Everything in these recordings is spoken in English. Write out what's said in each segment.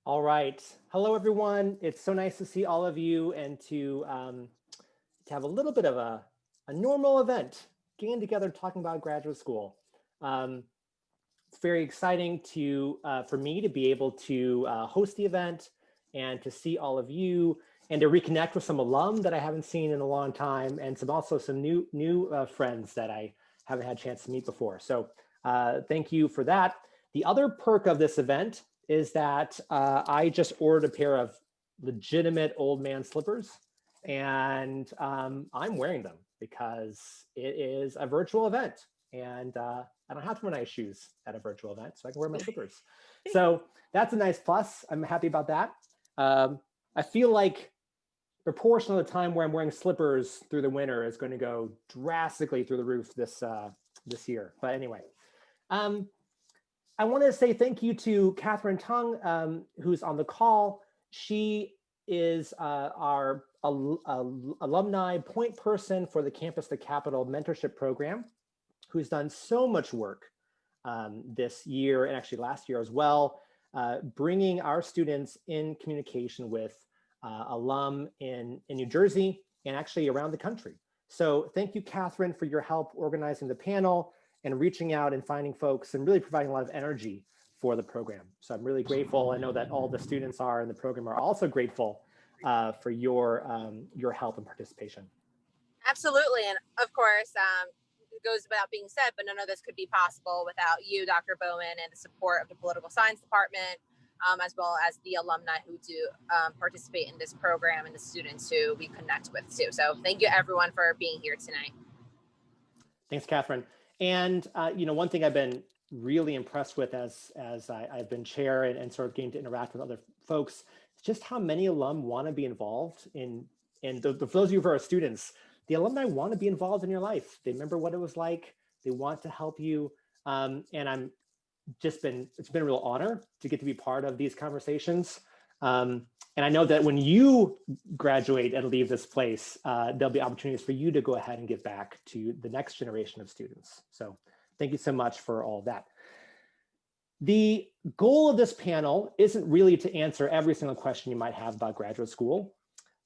All right. Hello, everyone. It's so nice to see all of you and to have a little bit of a normal event, getting together talking about graduate school. Um, it's very exciting for me to be able to host the event and to see all of you and to reconnect with some alum that I haven't seen in a long time and some new friends that I haven't had a chance to meet before. So thank you for that. The other perk of this event is that I just ordered a pair of legitimate old man slippers, and I'm wearing them because it is a virtual event, and I don't have to wear nice shoes at a virtual event, so I can wear my slippers. So that's a nice plus. I'm happy about that. I feel like proportion of the time where I'm wearing slippers through the winter is going to go drastically through the roof this year. But anyway, um, I want to say thank you to Catherine Tung, who's on the call. She is our alumni point person for the Campus to Capital mentorship program, who's done so much work this year and actually last year as well, bringing our students in communication with alum in New Jersey and actually around the country. So thank you, Catherine, for your help organizing the panel and reaching out and finding folks and really providing a lot of energy for the program. So I'm really grateful. I know that all the students are in the program are also grateful for your help and participation. Absolutely. And of course, it goes without being said, but none of this could be possible without you, Dr. Bowen, and the support of the political science department, as well as the alumni who do participate in this program and the students who we connect with too. So thank you everyone for being here tonight. Thanks, Catherine. And one thing I've been really impressed with as I've been chair and sort of getting to interact with other folks, is just how many alum want to be involved for those of you who are students, the alumni want to be involved in your life. They remember what it was like. They want to help you. And it's been a real honor to get to be part of these conversations. And I know that when you graduate and leave this place, there'll be opportunities for you to go ahead and give back to the next generation of students. So thank you so much for all of that. The goal of this panel isn't really to answer every single question you might have about graduate school.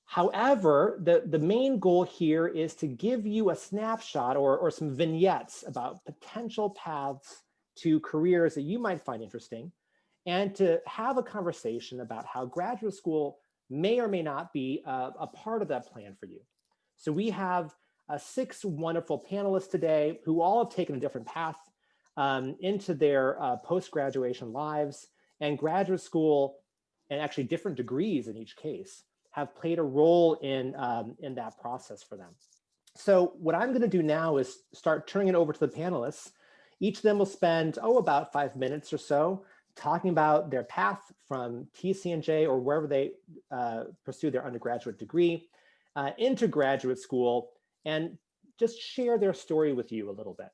However, the main goal here is to give you a snapshot or some vignettes about potential paths to careers that you might find interesting, and to have a conversation about how graduate school may or may not be a part of that plan for you. So we have 6 wonderful panelists today who all have taken a different path into their post-graduation lives, and graduate school, and actually different degrees in each case, have played a role in that process for them. So what I'm going to do now is start turning it over to the panelists. Each of them will spend, about 5 minutes or so talking about their path from TCNJ or wherever they pursue their undergraduate degree into graduate school, and just share their story with you a little bit.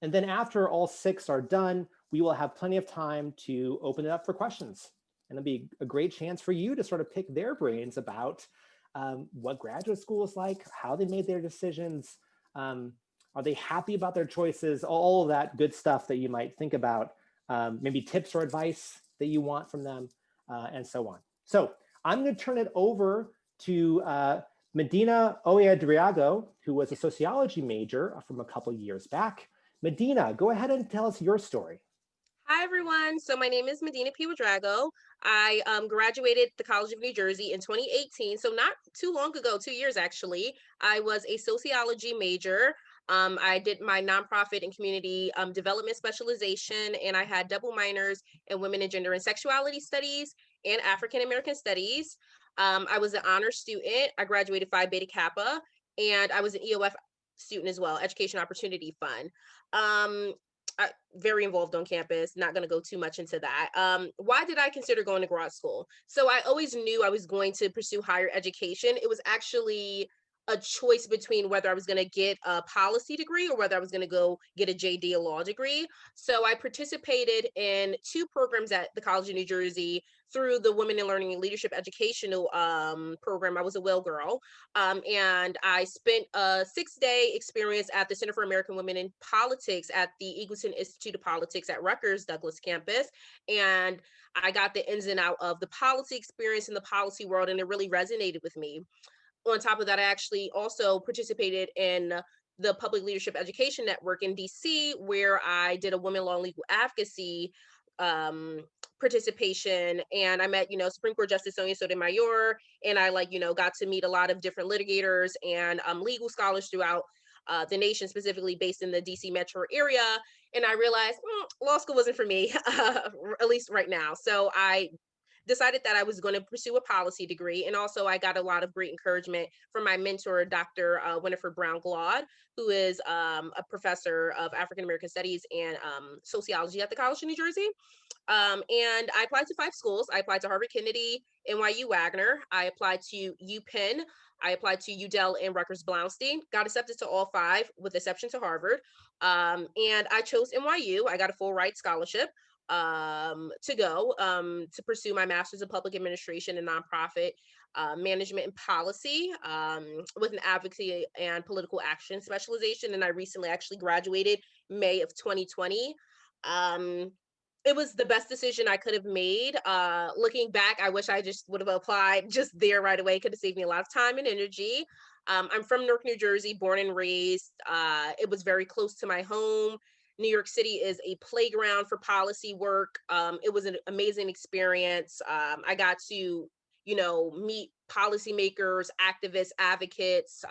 And then after all 6 are done, we will have plenty of time to open it up for questions. And it'll be a great chance for you to sort of pick their brains about what graduate school is like, how they made their decisions, are they happy about their choices, all of that good stuff that you might think about, maybe tips or advice that you want from them, and so on. So I'm going to turn it over to Madina Ouedraogo, who was a sociology major from a couple years back. Madina, go ahead and tell us your story. Hi, everyone. So my name is Madina P. Ouedraogo. I graduated the College of New Jersey in 2018. So not too long ago, 2 years actually. I was a sociology major. I did my nonprofit and community development specialization, and I had double minors in women and gender and sexuality studies and African American studies. I was an honor student. I graduated Phi Beta Kappa, and I was an EOF student as well, Education Opportunity Fund. Very involved on campus, not going to go too much into that. Why did I consider going to grad school? So I always knew I was going to pursue higher education. It was actually a choice between whether I was going to get a policy degree or whether I was going to go get a JD, a law degree. So I participated in 2 programs at the College of New Jersey through the Women in Learning and Leadership Educational program. I was a Will Girl. And I spent a 6-day experience at the Center for American Women in Politics at the Eagleton Institute of Politics at Rutgers Douglas campus. And I got the ins and out of the policy experience in the policy world, and it really resonated with me. On top of that, I actually also participated in the Public Leadership Education Network in DC, where I did a women law and legal advocacy participation, and I met, Supreme Court Justice Sonia Sotomayor, and I got to meet a lot of different litigators and legal scholars throughout the nation, specifically based in the DC metro area. And I realized law school wasn't for me, at least right now. So I decided that I was going to pursue a policy degree. And also I got a lot of great encouragement from my mentor, Dr. Winifred Brown-Glaude, who is a professor of African-American studies and sociology at the College of New Jersey. And I applied to 5 schools. I applied to Harvard Kennedy, NYU Wagner. I applied to UPenn. I applied to UDEL and Rutgers Brownstein, got accepted to all 5 with exception to Harvard. And I chose NYU. I got a full ride scholarship to go to pursue my master's of public administration and nonprofit management and policy with an advocacy and political action specialization. And I recently actually graduated May of 2020. It was the best decision I could have made. Looking back, I wish I just would have applied just there right away. Could have saved me a lot of time and energy. I'm from Newark, New Jersey, born and raised. It was very close to my home. New York City is a playground for policy work. It was an amazing experience. I got to, meet policymakers, activists, advocates,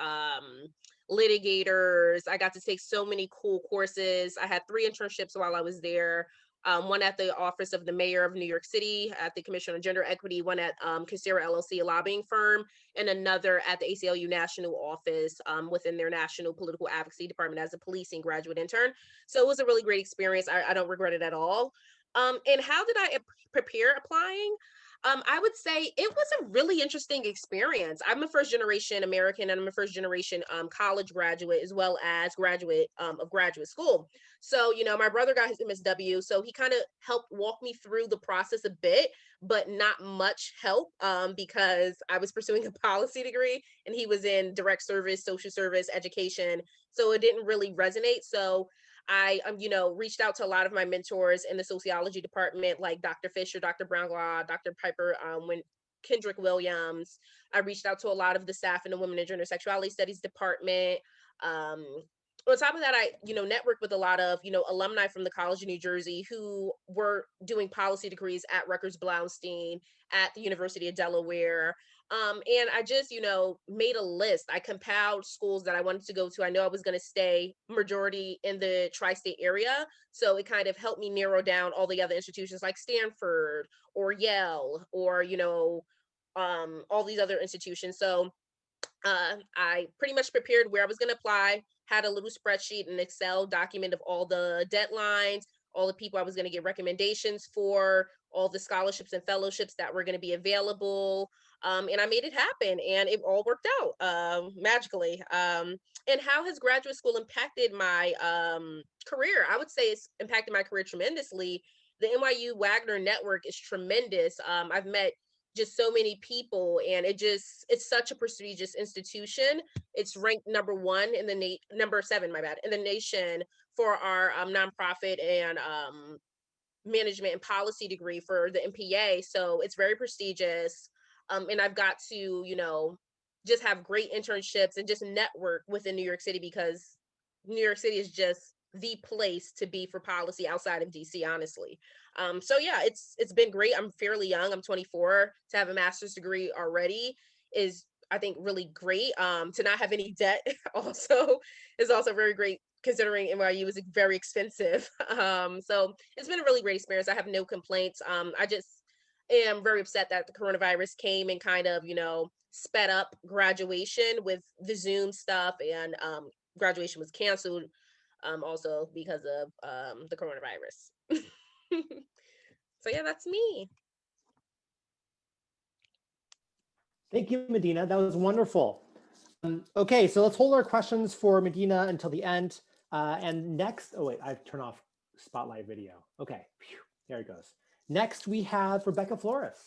litigators. I got to take so many cool courses. I had 3 internships while I was there. One at the Office of the Mayor of New York City at the Commission on Gender Equity, one at Casera LLC, a lobbying firm, and another at the ACLU National Office within their National Political Advocacy Department as a policing graduate intern. So it was a really great experience. I don't regret it at all. And how did I prepare applying? I would say it was a really interesting experience. I'm a first generation American and I'm a first generation college graduate as well as graduate of graduate school. So, my brother got his MSW, so he kind of helped walk me through the process a bit, but not much help because I was pursuing a policy degree and he was in direct service, social service, education. So it didn't really resonate. So I, reached out to a lot of my mentors in the sociology department, like Dr. Fisher, Dr. Brown-Glaude, Dr. Piper, Kendrick Williams. I reached out to a lot of the staff in the Women and Gender Sexuality Studies department. On top of that, I, networked with a lot of, alumni from the College of New Jersey who were doing policy degrees at Rutgers Brownstein, at the University of Delaware. And I just, made a list. I compiled schools that I wanted to go to. I know I was going to stay majority in the tri-state area. So it kind of helped me narrow down all the other institutions like Stanford or Yale or, all these other institutions. So I pretty much prepared where I was going to apply, had a little spreadsheet, an Excel document of all the deadlines, all the people I was going to get recommendations for, all the scholarships and fellowships that were going to be available. And I made it happen and it all worked out magically. And how has graduate school impacted my career? I would say it's impacted my career tremendously. The NYU Wagner network is tremendous. I've met just so many people and it's such a prestigious institution. It's ranked #1 in the number 7, in the nation for our nonprofit and management and policy degree for the MPA. So it's very prestigious. And I've got to, just have great internships and just network within New York City because New York City is just the place to be for policy outside of DC, honestly. So yeah, it's been great. I'm fairly young. I'm 24. To have a master's degree already is, I think, really great. To not have any debt also is also very great considering NYU is very expensive. So it's been a really great experience. I have no complaints. I just am very upset that the coronavirus came and kind of, sped up graduation with the Zoom stuff and graduation was canceled also because of the coronavirus. So yeah, that's me. Thank you, Madina. That was wonderful. Okay, so let's hold our questions for Madina until the end. And next, oh wait, I've turned off spotlight video. Okay, there it goes. Next, we have Rebecca Flores.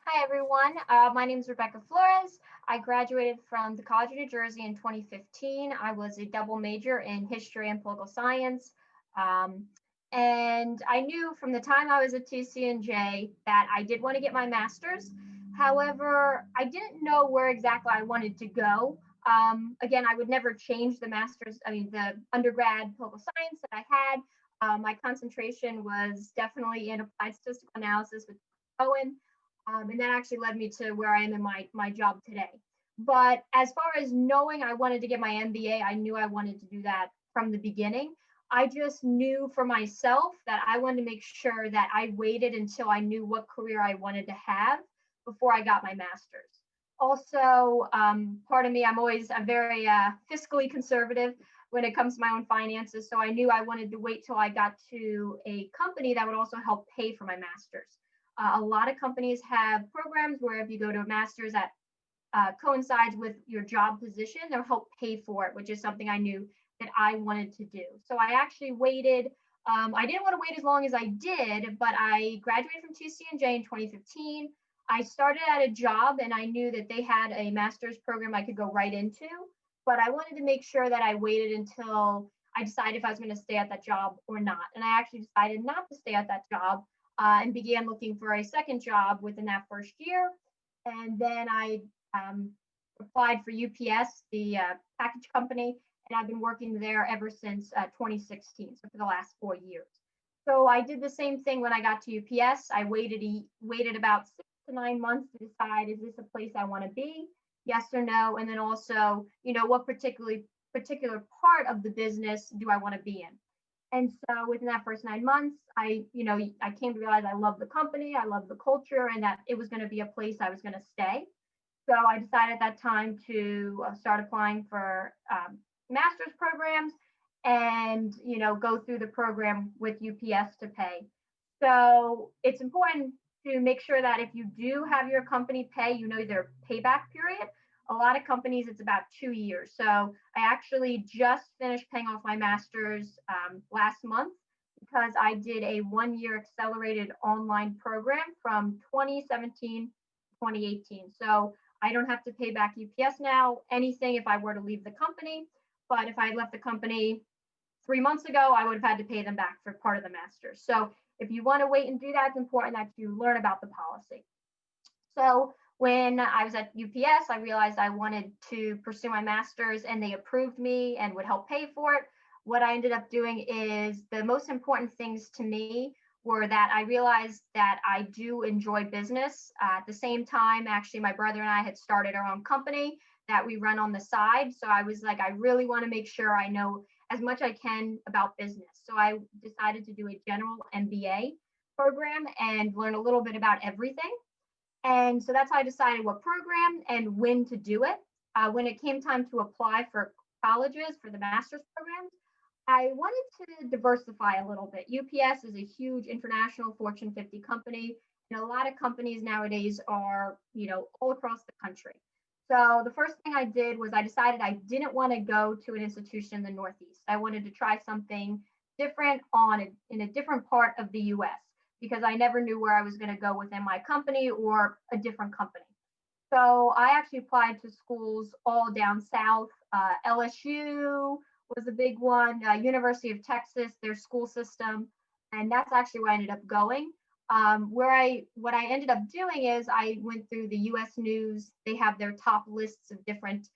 Hi, everyone. My name is Rebecca Flores. I graduated from the College of New Jersey in 2015. I was a double major in history and political science. And I knew from the time I was at TCNJ that I did want to get my master's. However, I didn't know where exactly I wanted to go. Again, I would never change the master's, the undergrad political science that I had. My concentration was definitely in applied statistical analysis with Bowen. And that actually led me to where I am in my job today. But as far as knowing I wanted to get my MBA, I knew I wanted to do that from the beginning. I just knew for myself that I wanted to make sure that I waited until I knew what career I wanted to have before I got my master's. Also, part of me, I'm very fiscally conservative when it comes to my own finances. So I knew I wanted to wait till I got to a company that would also help pay for my master's. A lot of companies have programs where if you go to a master's that coincides with your job position, they'll help pay for it, which is something I knew that I wanted to do. So I actually waited. I didn't want to wait as long as I did, but I graduated from TCNJ in 2015. I started at a job and I knew that they had a master's program I could go right into, but I wanted to make sure that I waited until I decided if I was going to stay at that job or not. And I actually decided not to stay at that job. And began looking for a second job within that first year. And then I applied for UPS, the package company, and I've been working there ever since 2016, so for the last 4 years. So I did the same thing when I got to UPS. I waited about 6 to 9 months to decide, is this a place I want to be? Yes or no? And then also, what particular part of the business do I want to be in? And so within that first 9 months, I came to realize I love the company, I love the culture, and that it was going to be a place I was going to stay. So I decided at that time to start applying for master's programs and, go through the program with UPS to pay. So it's important to make sure that if you do have your company pay, their payback period. A lot of companies, it's about 2 years. So I actually just finished paying off my master's last month because I did a 1-year accelerated online program from 2017 to 2018. So I don't have to pay back UPS now, anything if I were to leave the company. But if I had left the company 3 months ago, I would have had to pay them back for part of the master's. So if you want to wait and do that, it's important that you learn about the policy. So when I was at UPS, I realized I wanted to pursue my master's and they approved me and would help pay for it. What I ended up doing is the most important things to me were that I realized that I do enjoy business. At the same time, actually, my brother and I had started our own company that we run on the side. So I was like, I really want to make sure I know as much I can about business. So I decided to do a general MBA program and learn a little bit about everything. And so that's how I decided what program and when to do it. When it came time to apply for colleges for the master's programs, I wanted to diversify a little bit. UPS is a huge international Fortune 50 company, and a lot of companies nowadays are, all across the country. So the first thing I did was I decided I didn't want to go to an institution in the Northeast. I wanted to try something different in a different part of the US because I never knew where I was going to go within my company or a different company. So I actually applied to schools all down south. LSU was a big one, University of Texas, their school system. And that's actually where I ended up going. What I ended up doing is I went through the US News. They have their top lists of different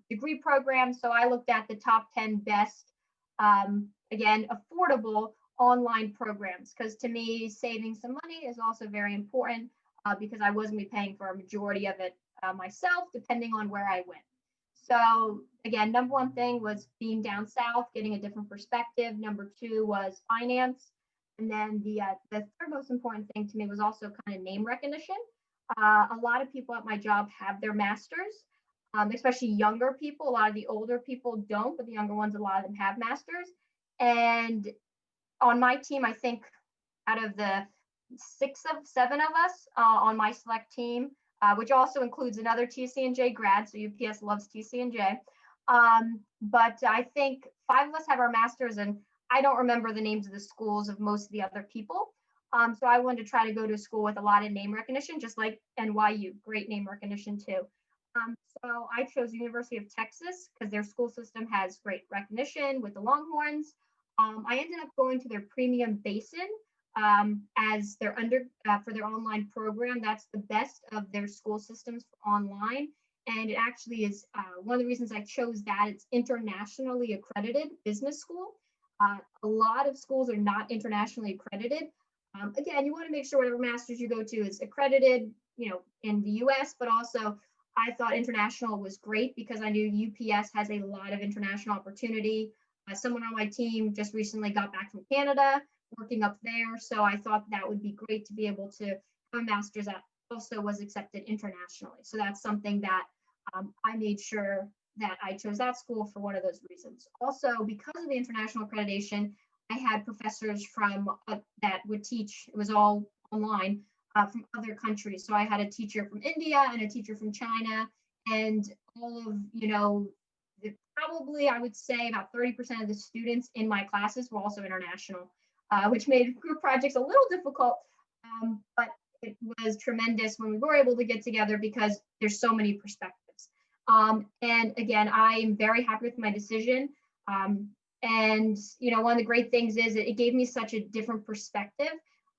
degree programs. So I looked at the top 10 best, again, affordable online programs, because to me, saving some money is also very important because I wasn't be paying for a majority of it myself, depending on where I went. So again, number one thing was being down south, getting a different perspective. Number two was finance. And then the third most important thing to me was also kind of name recognition. A lot of people at my job have their masters, especially younger people. A lot of the older people don't, but the younger ones, a lot of them have masters. And on my team, I think out of the 7 of us on my select team, which also includes another TCNJ grad, so UPS loves TCNJ. But I think 5 of us have our masters, and I don't remember the names of the schools of most of the other people. So I wanted to try to go to a school with a lot of name recognition, just like NYU, great name recognition too. So I chose University of Texas because their school system has great recognition with the Longhorns. I ended up going to their premium basin as their for their online program. That's the best of their school systems for online. And it actually is one of the reasons I chose that. It's internationally accredited business school. A lot of schools are not internationally accredited. Again, you want to make sure whatever master's you go to is accredited, in the US, but also I thought international was great because I knew UPS has a lot of international opportunity. Someone on my team just recently got back from Canada, working up there. So I thought that would be great to be able to have a master's that also was accepted internationally. So that's something that I made sure that I chose that school for one of those reasons. Also, because of the international accreditation, I had professors from that would teach. It was all online from other countries. So I had a teacher from India and a teacher from China, and all of probably I would say about 30% of the students in my classes were also international, which made group projects a little difficult, but it was tremendous when we were able to get together because there's so many perspectives. And again, I am very happy with my decision. And one of the great things is it gave me such a different perspective.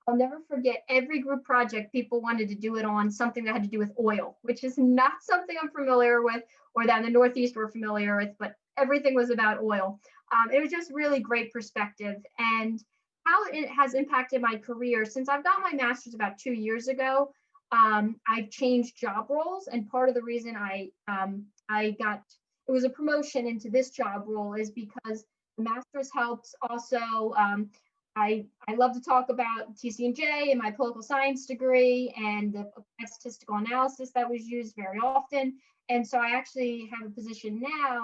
I'll never forget every group project people wanted to do it on something that had to do with oil, which is not something I'm familiar with or that in the Northeast we're familiar with, but everything was about oil. It was just really great perspective. And how it has impacted my career since I've got my master's about 2 years ago. I've changed job roles, and part of the reason I got it was a promotion into this job role is because the master's helps. Also, I love to talk about TC&J and my political science degree and the statistical analysis that was used very often. And so I actually have a position now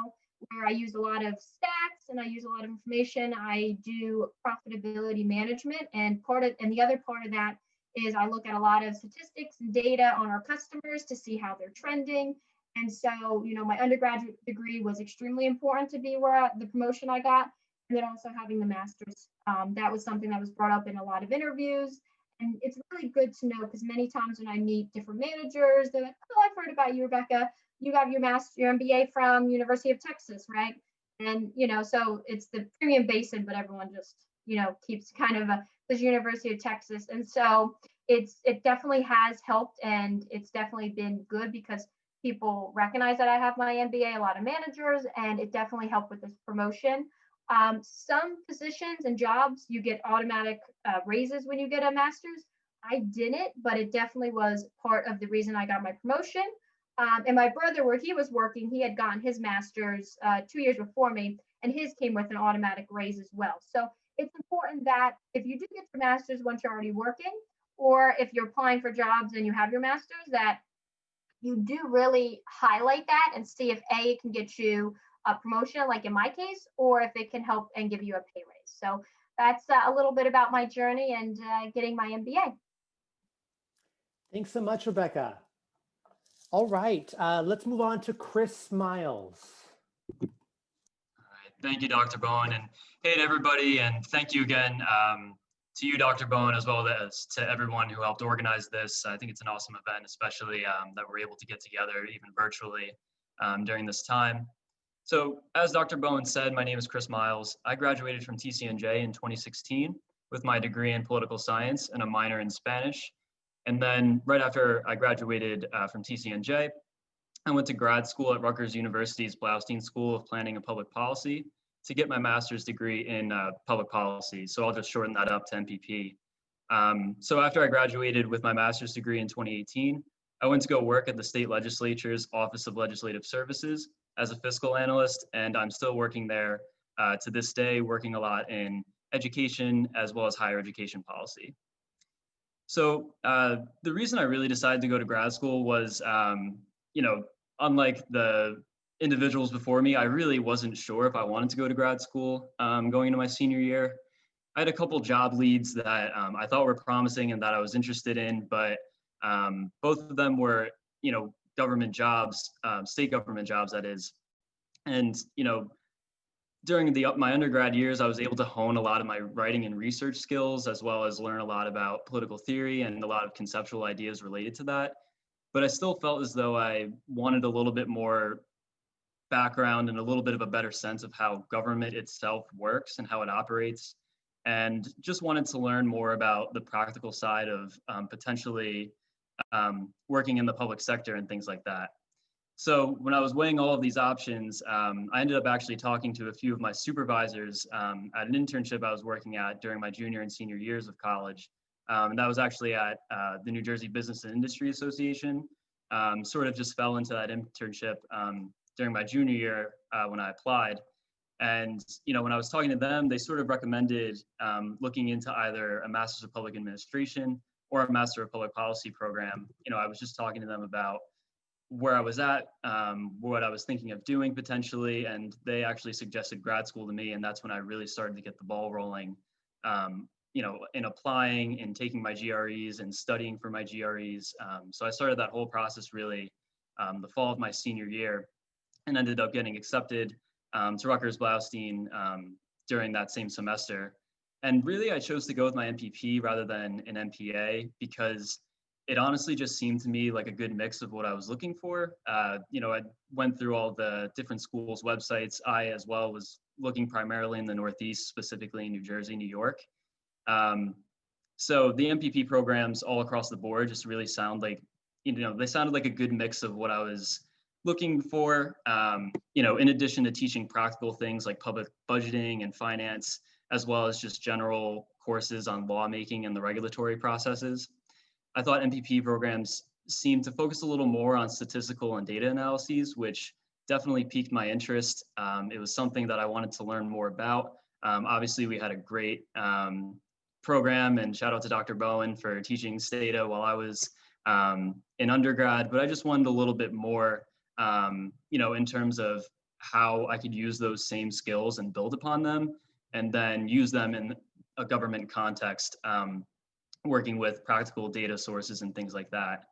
where I use a lot of stats and I use a lot of information. I do profitability management, and the other part of that is I look at a lot of statistics and data on our customers to see how they're trending. And so, my undergraduate degree was extremely important to be where the promotion I got. And then also having the master's, that was something that was brought up in a lot of interviews. And it's really good to know because many times when I meet different managers, they're like, "Oh, I've heard about you, Rebecca. You got your MBA from University of Texas, right?" And, so it's the premium basin, but everyone just, keeps kind of the University of Texas. And so it definitely has helped, and it's definitely been good because people recognize that I have my MBA, a lot of managers, and it definitely helped with this promotion. Some positions and jobs, you get automatic raises when you get a master's. I didn't, but it definitely was part of the reason I got my promotion. And my brother, where he was working, he had gotten his master's 2 years before me, and his came with an automatic raise as well. So it's important that if you do get your master's once you're already working, or if you're applying for jobs and you have your master's, that you do really highlight that and see if it can get you a promotion, like in my case, or if it can help and give you a pay raise. So that's a little bit about my journey and getting my MBA. Thanks so much, Rebecca. All right, let's move on to Chris Myles. All right, thank you, Dr. Bowen, and hey to everybody, and thank you again to you, Dr. Bowen, as well as to everyone who helped organize this. I think it's an awesome event, especially that we're able to get together even virtually during this time. So as Dr. Bowen said, my name is Chris Myles. I graduated from TC&J in 2016 with my degree in political science and a minor in Spanish. And then right after I graduated from TC&J, I went to grad school at Rutgers University's Blaustein School of Planning and Public Policy to get my master's degree in public policy. So I'll just shorten that up to MPP. So after I graduated with my master's degree in 2018, I went to go work at the state legislature's Office of Legislative Services as a fiscal analyst, and I'm still working there to this day, working a lot in education as well as higher education policy. So the reason I really decided to go to grad school was, unlike the individuals before me, I really wasn't sure if I wanted to go to grad school going into my senior year. I had a couple job leads that I thought were promising and that I was interested in, but both of them were, government jobs, state government jobs, that is. And, during my undergrad years, I was able to hone a lot of my writing and research skills, as well as learn a lot about political theory and a lot of conceptual ideas related to that. But I still felt as though I wanted a little bit more background and a little bit of a better sense of how government itself works and how it operates, and just wanted to learn more about the practical side of potentially working in the public sector and things like that. So when I was weighing all of these options, I ended up actually talking to a few of my supervisors at an internship I was working at during my junior and senior years of college. And that was actually at the New Jersey Business and Industry Association. Sort of just fell into that internship during my junior year when I applied. And when I was talking to them, they sort of recommended looking into either a Master's of Public Administration or a Master of Public Policy program. I was just talking to them about where I was at, what I was thinking of doing potentially, and they actually suggested grad school to me, and that's when I really started to get the ball rolling, in applying and taking my GREs and studying for my GREs. So I started that whole process really the fall of my senior year, and ended up getting accepted to Rutgers Blaustein during that same semester. And really, I chose to go with my MPP rather than an MPA because it honestly just seemed to me like a good mix of what I was looking for. I went through all the different schools' websites. I, as well, was looking primarily in the Northeast, specifically in New Jersey, New York. So the MPP programs all across the board just really sound like, they sounded like a good mix of what I was looking for, in addition to teaching practical things like public budgeting and finance, as well as just general courses on lawmaking and the regulatory processes. I thought MPP programs seemed to focus a little more on statistical and data analyses, which definitely piqued my interest. It was something that I wanted to learn more about. Obviously, we had a great program, and shout out to Dr. Bowen for teaching Stata while I was in undergrad, but I just wanted a little bit more, in terms of how I could use those same skills and build upon them, and then use them in a government context, working with practical data sources and things like that.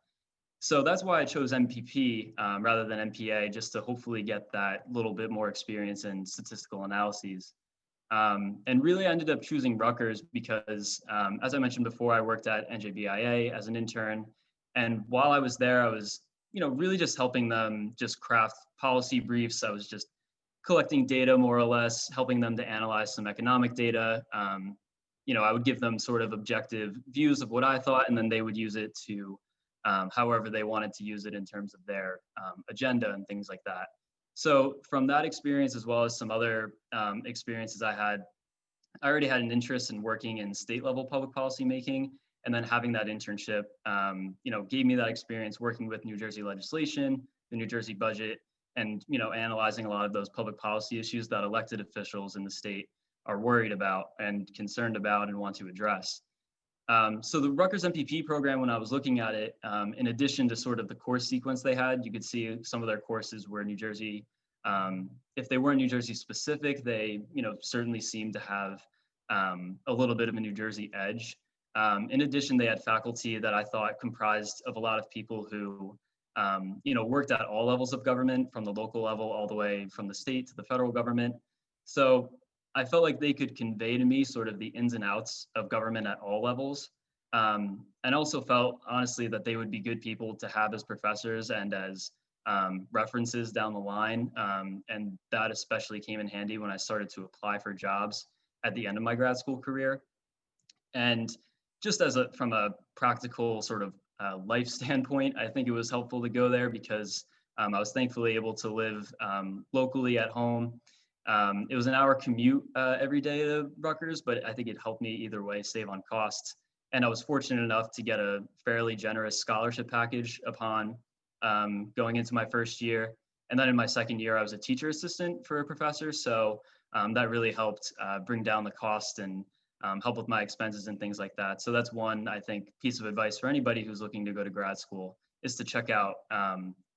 So that's why I chose MPP rather than MPA, just to hopefully get that little bit more experience in statistical analyses. And really I ended up choosing Rutgers because, as I mentioned before, I worked at NJBIA as an intern. And while I was there, I was, really just helping them just craft policy briefs. I was just collecting data more or less, helping them to analyze some economic data. I would give them sort of objective views of what I thought, and then they would use it to however they wanted to use it in terms of their agenda and things like that. So from that experience, as well as some other experiences I already had an interest in working in state level public policy making, and then having that internship, gave me that experience working with New Jersey legislation, the New Jersey budget, and, analyzing a lot of those public policy issues that elected officials in the state are worried about and concerned about and want to address. So the Rutgers MPP program, when I was looking at it, in addition to sort of the course sequence they had, you could see some of their courses were New Jersey. If they weren't New Jersey specific, they, certainly seemed to have a little bit of a New Jersey edge. In addition, they had faculty that I thought comprised of a lot of people who, worked at all levels of government, from the local level all the way from the state to the federal government. So I felt like they could convey to me sort of the ins and outs of government at all levels. And also felt, honestly, that they would be good people to have as professors and as references down the line. And that especially came in handy when I started to apply for jobs at the end of my grad school career. And just from a practical sort of life standpoint, I think it was helpful to go there because I was thankfully able to live locally at home. It was an hour commute every day to Rutgers, but I think it helped me either way save on costs. And I was fortunate enough to get a fairly generous scholarship package upon going into my first year. And then in my second year, I was a teacher assistant for a professor. So that really helped bring down the cost and help with my expenses and things like that. So that's one, I think, piece of advice for anybody who's looking to go to grad school is to check out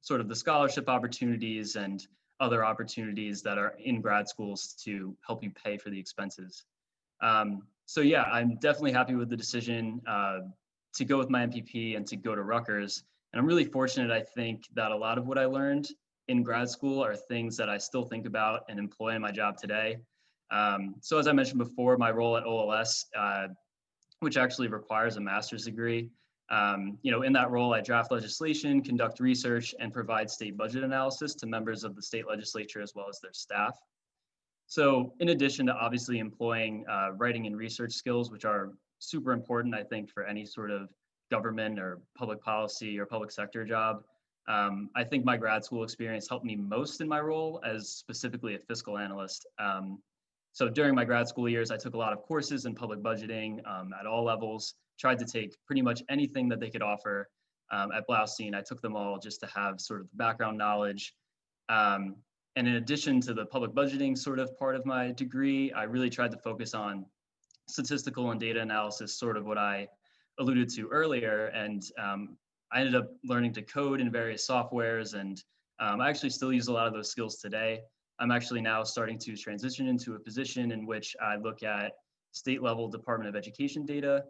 sort of the scholarship opportunities and other opportunities that are in grad schools to help you pay for the expenses. So yeah, I'm definitely happy with the decision to go with my MPP and to go to Rutgers. And I'm really fortunate, I think, that a lot of what I learned in grad school are things that I still think about and employ in my job today. So as I mentioned before, my role at OLS, which actually requires a master's degree, in that role, I draft legislation, conduct research, and provide state budget analysis to members of the state legislature as well as their staff. So in addition to obviously employing writing and research skills, which are super important, I think, for any sort of government or public policy or public sector job, I think my grad school experience helped me most in my role as specifically a fiscal analyst. So during my grad school years, I took a lot of courses in public budgeting at all levels, tried to take pretty much anything that they could offer at Blaustein. I took them all just to have sort of background knowledge. And in addition to the public budgeting sort of part of my degree, I really tried to focus on statistical and data analysis, sort of what I alluded to earlier. And I ended up learning to code in various softwares, and I actually still use a lot of those skills today. I'm actually now starting to transition into a position in which I look at state level Department of Education data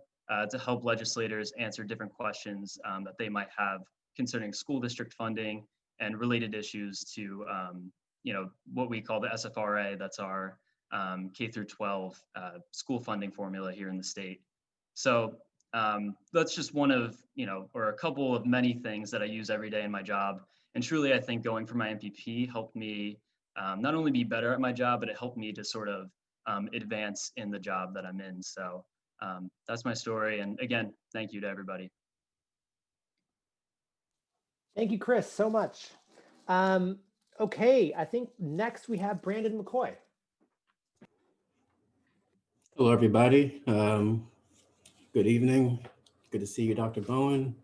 to help legislators answer different questions that they might have concerning school district funding and related issues to what we call the SFRA. That's our K through 12 school funding formula here in the state. So that's just one of, or a couple of many things that I use every day in my job. And truly, I think going for my MPP helped me not only be better at my job, but it helped me to sort of advance in the job that I'm in. So that's my story. And again, thank you to everybody. Thank you, Chris, so much. Okay, I think next we have Brandon Mckoy. Hello, everybody. Good evening. Good to see you, Dr. Bowen.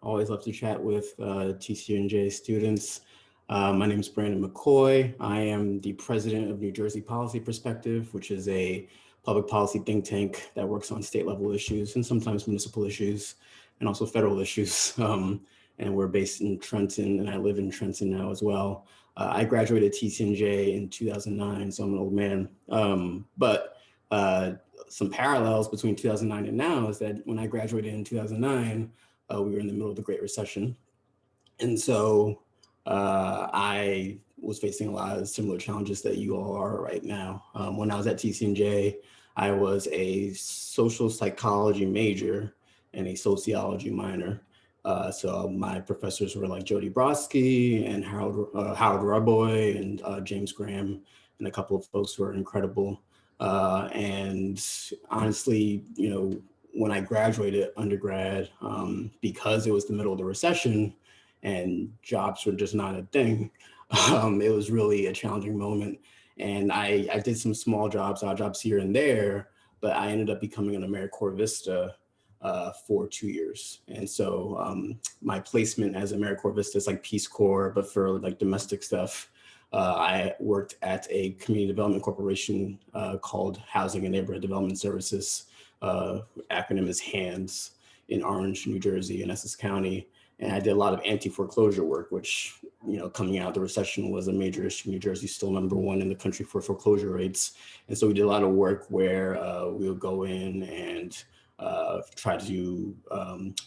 Always love to chat with TCNJ students. My name is Brandon Mckoy. I am the president of New Jersey Policy Perspective, which is a public policy think tank that works on state level issues and sometimes municipal issues and also federal issues. And we're based in Trenton, and I live in Trenton now as well. I graduated TCNJ in 2009, so I'm an old man. But some parallels between 2009 and now is that when I graduated in 2009, we were in the middle of the Great Recession. And so I was facing a lot of similar challenges that you all are right now. When I was at TCNJ, I was a social psychology major and a sociology minor. So my professors were like Jody Brodsky and Howard Raboy and James Graham and a couple of folks who are incredible. And honestly, when I graduated undergrad, because it was the middle of the recession and jobs were just not a thing, it was really a challenging moment. And I did some small jobs, odd jobs here and there, but I ended up becoming an AmeriCorps Vista for 2 years. And so my placement as AmeriCorps Vista is like Peace Corps, but for like domestic stuff. I worked at a community development corporation called Housing and Neighborhood Development Services, acronym is HANDS, in Orange, New Jersey, and Essex County. And I did a lot of anti-foreclosure work, which, coming out of the recession was a major issue. New Jersey is still #1 in the country for foreclosure rates. And so we did a lot of work where we would go in and try to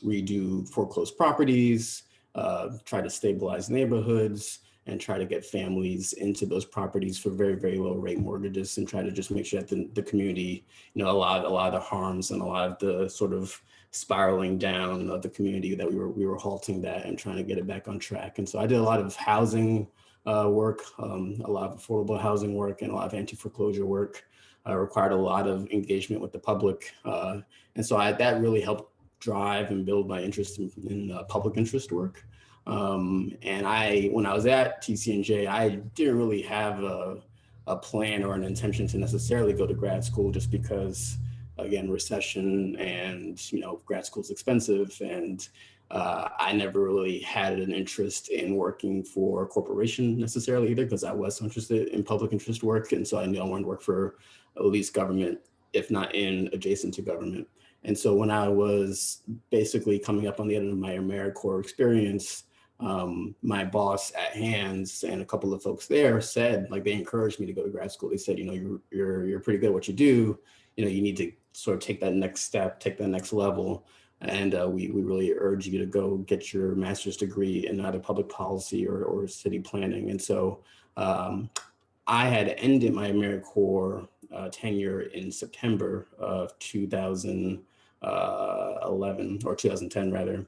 redo foreclosed properties, try to stabilize neighborhoods, and try to get families into those properties for very, very low rate mortgages, and try to just make sure that the community, a lot of the harms and a lot of the sort of spiraling down of the community, that we were halting that and trying to get it back on track. And so I did a lot of housing work, a lot of affordable housing work, and a lot of anti-foreclosure work. Required a lot of engagement with the public. And so that really helped drive and build my interest in public interest work. And when I was at TCNJ, I didn't really have a plan or an intention to necessarily go to grad school, just because, again, recession and, grad school is expensive. And I never really had an interest in working for a corporation necessarily either, because I was interested in public interest work. And so I knew I wanted to work for at least government, if not adjacent to government. And so when I was basically coming up on the end of my AmeriCorps experience, my boss at HANDS and a couple of folks there said, they encouraged me to go to grad school. They said, you're pretty good at what you do. You need to sort of take that next step, take that next level. And we really urge you to go get your master's degree in either public policy or city planning. And so I had ended my AmeriCorps tenure in September of 2011 or 2010 rather.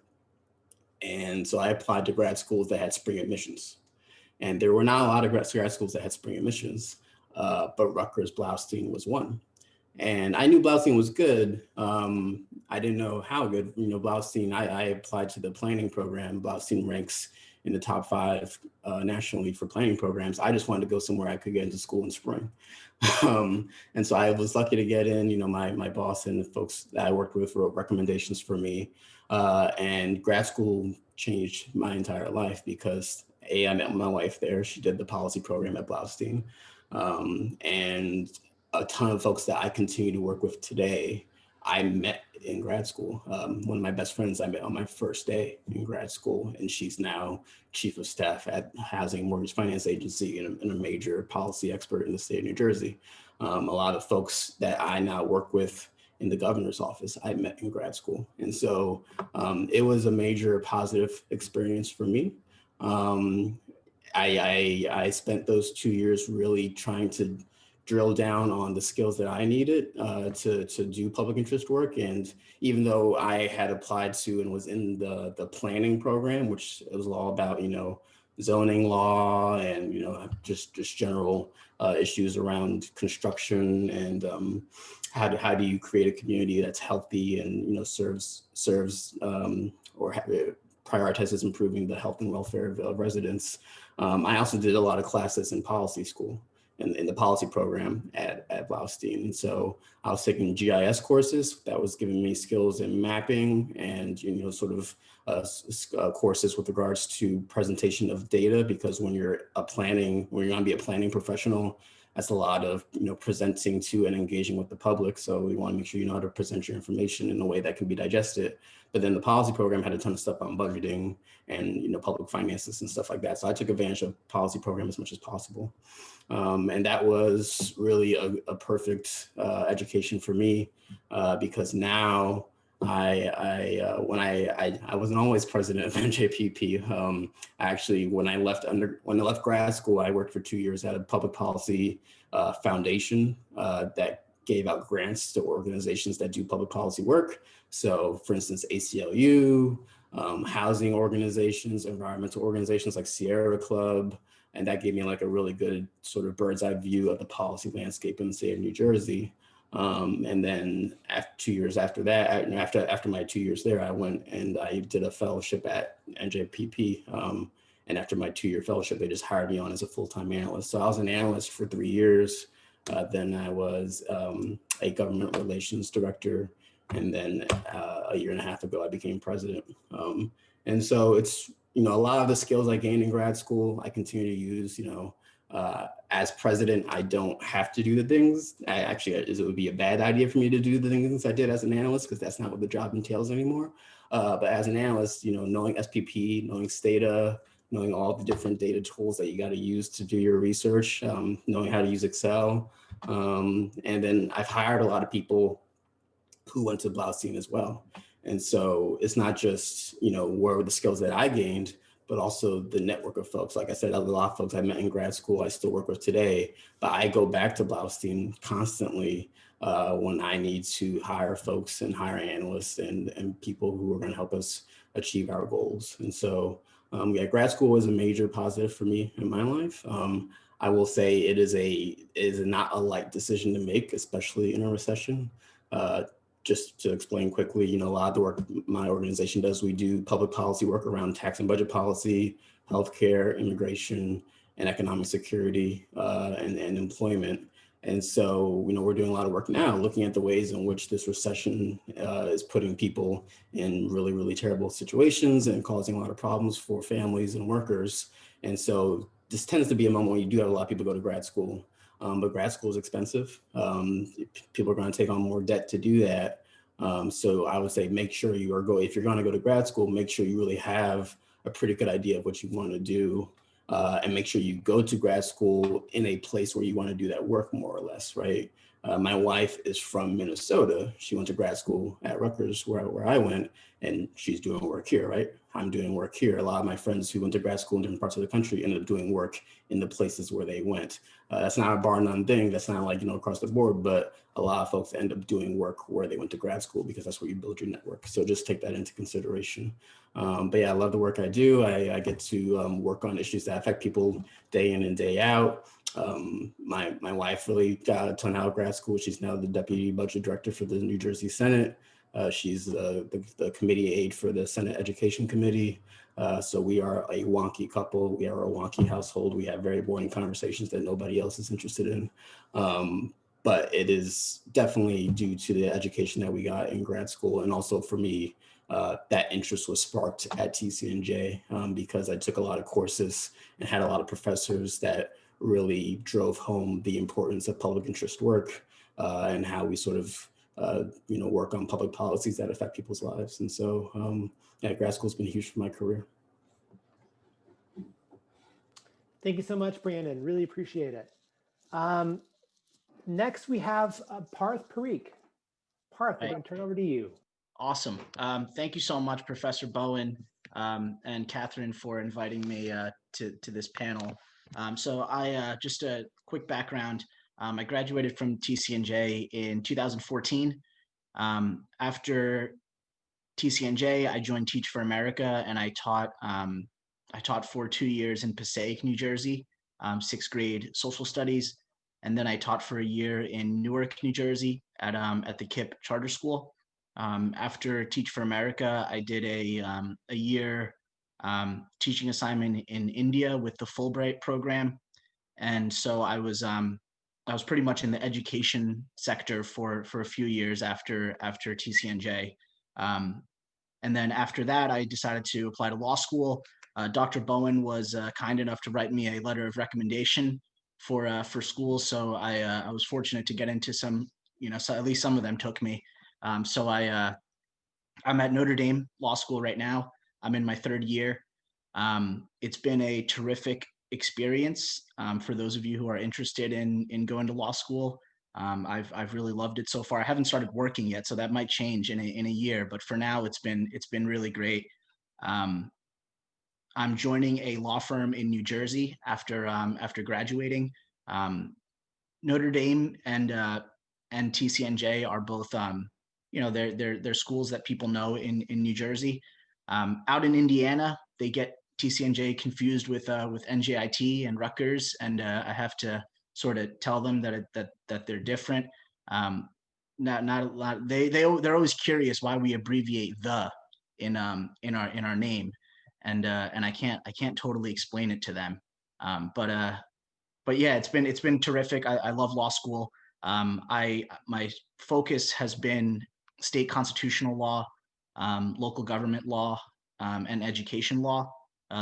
And so I applied to grad schools that had spring admissions. And there were not a lot of grad schools that had spring admissions, but Rutgers Blaustein was one. And I knew Blaustein was good. I didn't know how good. Blaustein, I applied to the planning program. Blaustein ranks in the top 5 nationally for planning programs. I just wanted to go somewhere I could get into school in spring. And so I was lucky to get in. My boss and the folks that I worked with wrote recommendations for me. And grad school changed my entire life because I met my wife there. She did the policy program at Blaustein. And a ton of folks that I continue to work with today, I met in grad school. One of my best friends I met on my first day in grad school, and she's now chief of staff at Housing and Mortgage Finance Agency and a major policy expert in the state of New Jersey. A lot of folks that I now work with in the governor's office, I met in grad school. And so it was a major positive experience for me. I spent those 2 years really trying to drill down on the skills that I needed to do public interest work. And even though I had applied to and was in the planning program, which it was all about, zoning law and, just general issues around construction and how do you create a community that's healthy and, serves or prioritizes improving the health and welfare of residents. I also did a lot of classes in policy school. In the policy program at Blaustein. And so I was taking GIS courses that was giving me skills in mapping and, courses with regards to presentation of data, because when you're going to be a planning professional, that's a lot of, presenting to and engaging with the public. So we want to make sure you know how to present your information in a way that can be digested. But then the policy program had a ton of stuff on budgeting and, public finances and stuff like that. So I took advantage of policy program as much as possible. And that was really a perfect education for me because now when I wasn't always president of NJPP. Actually, when I left grad school, I worked for 2 years at a public policy foundation that gave out grants to organizations that do public policy work. So, for instance, ACLU, housing organizations, environmental organizations like Sierra Club. And that gave me like a really good sort of bird's eye view of the policy landscape in the state of New Jersey. And then 2 years after that, after my 2 years there, I went and I did a fellowship at NJPP. And after my 2-year fellowship, they just hired me on as a full-time analyst. So I was an analyst for 3 years. Then I was a government relations director. And then a year and a half ago, I became president. And so it's, a lot of the skills I gained in grad school, I continue to use, as president, I don't have to do the things. It would be a bad idea for me to do the things I did as an analyst, because that's not what the job entails anymore. But as an analyst, knowing SPP, knowing Stata, knowing all the different data tools that you got to use to do your research, knowing how to use Excel. And then I've hired a lot of people who went to Blaustein as well. And so it's not just, where the skills that I gained, but also the network of folks. Like I said, a lot of folks I met in grad school, I still work with today, but I go back to Blaustein constantly when I need to hire folks and hire analysts and people who are going to help us achieve our goals. And so, grad school was a major positive for me in my life. I will say it is not a light decision to make, especially in a recession. Just to explain quickly, a lot of the work my organization does, we do public policy work around tax and budget policy, healthcare, immigration, and economic security and employment. And so, we're doing a lot of work now looking at the ways in which this recession is putting people in really, really terrible situations and causing a lot of problems for families and workers. And so this tends to be a moment when you do have a lot of people go to grad school. But grad school is expensive. People are going to take on more debt to do that. So I would say make sure if you're going to go to grad school, make sure you really have a pretty good idea of what you want to do, and make sure you go to grad school in a place where you want to do that work more or less, right? My wife is from Minnesota. She went to grad school at Rutgers, where I went, and she's doing work here, right? I'm doing work here. A lot of my friends who went to grad school in different parts of the country ended up doing work in the places where they went. That's not a bar none thing. That's not like, across the board, but a lot of folks end up doing work where they went to grad school because that's where you build your network. So just take that into consideration. But yeah, I love the work I do. I get to work on issues that affect people day in and day out. My wife really got a ton out of grad school. She's now the deputy budget director for the New Jersey Senate. She's the committee aide for the Senate Education Committee. So we are a wonky couple. We are a wonky household. We have very boring conversations that nobody else is interested in. But it is definitely due to the education that we got in grad school. And also for me, that interest was sparked at TCNJ because I took a lot of courses and had a lot of professors that really drove home the importance of public interest work and how we sort of work on public policies that affect people's lives. And so yeah, grad school's been huge for my career. Thank you so much, Brandon. Really appreciate it. Next, we have Parth Parikh. Parth, I'm going to turn over to you. Awesome. Thank you so much, Professor Bowen and Catherine, for inviting me to this panel. So I just a quick background. I graduated from TCNJ in 2014. After TCNJ, I joined Teach for America, and I taught for 2 years in Passaic, New Jersey, 6th grade social studies, and then I taught for a year in Newark, New Jersey, at the KIPP Charter School. After Teach for America, I did a year teaching assignment in India with the Fulbright program, and so I was pretty much in the education sector for a few years after TCNJ. And then after that, I decided to apply to law school. Dr. Bowen was kind enough to write me a letter of recommendation for school, so I was fortunate to get into some, so at least some of them took me. So I'm at Notre Dame Law School right now. I'm in my 3rd year. It's been a terrific experience for those of you who are interested in going to law school. I've really loved it so far. I haven't started working yet, so that might change in a year. But for now, it's been really great. I'm joining a law firm in New Jersey after graduating. Notre Dame and TCNJ are both they're schools that people know in New Jersey. Out in Indiana, they get TCNJ confused with NJIT and Rutgers, and I have to sort of tell them that they're different. Not a lot. They're always curious why we abbreviate the in our name, and I can't totally explain it to them. But yeah, it's been terrific. I love law school. My focus has been state constitutional law, local government law, and education law.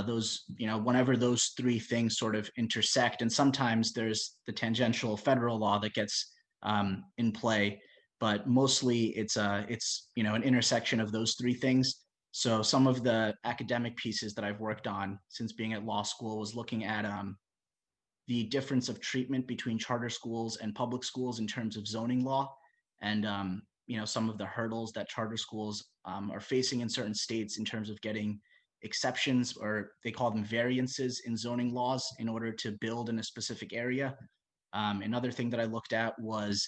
Those, whenever those 3 things sort of intersect, and sometimes there's the tangential federal law that gets in play, but mostly it's an intersection of those 3 things. So some of the academic pieces that I've worked on since being at law school was looking at the difference of treatment between charter schools and public schools in terms of zoning law, and some of the hurdles that charter schools are facing in certain states in terms of getting exceptions, or they call them variances, in zoning laws in order to build in a specific area. Another thing that I looked at was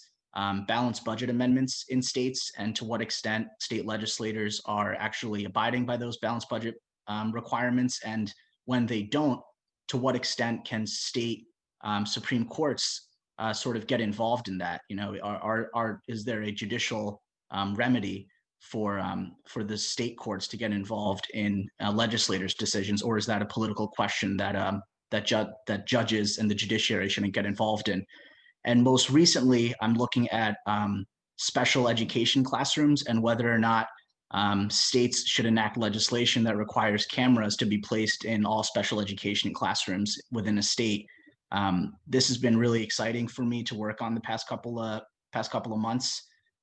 balanced budget amendments in states, and to what extent state legislators are actually abiding by those balanced budget requirements, and when they don't, to what extent can state Supreme Courts sort of get involved in that? Is there a judicial remedy for the state courts to get involved in legislators' decisions, or is that a political question that judges and the judiciary shouldn't get involved in? And most recently, I'm looking at special education classrooms and whether or not states should enact legislation that requires cameras to be placed in all special education classrooms within a state. This has been really exciting for me to work on the past couple of months,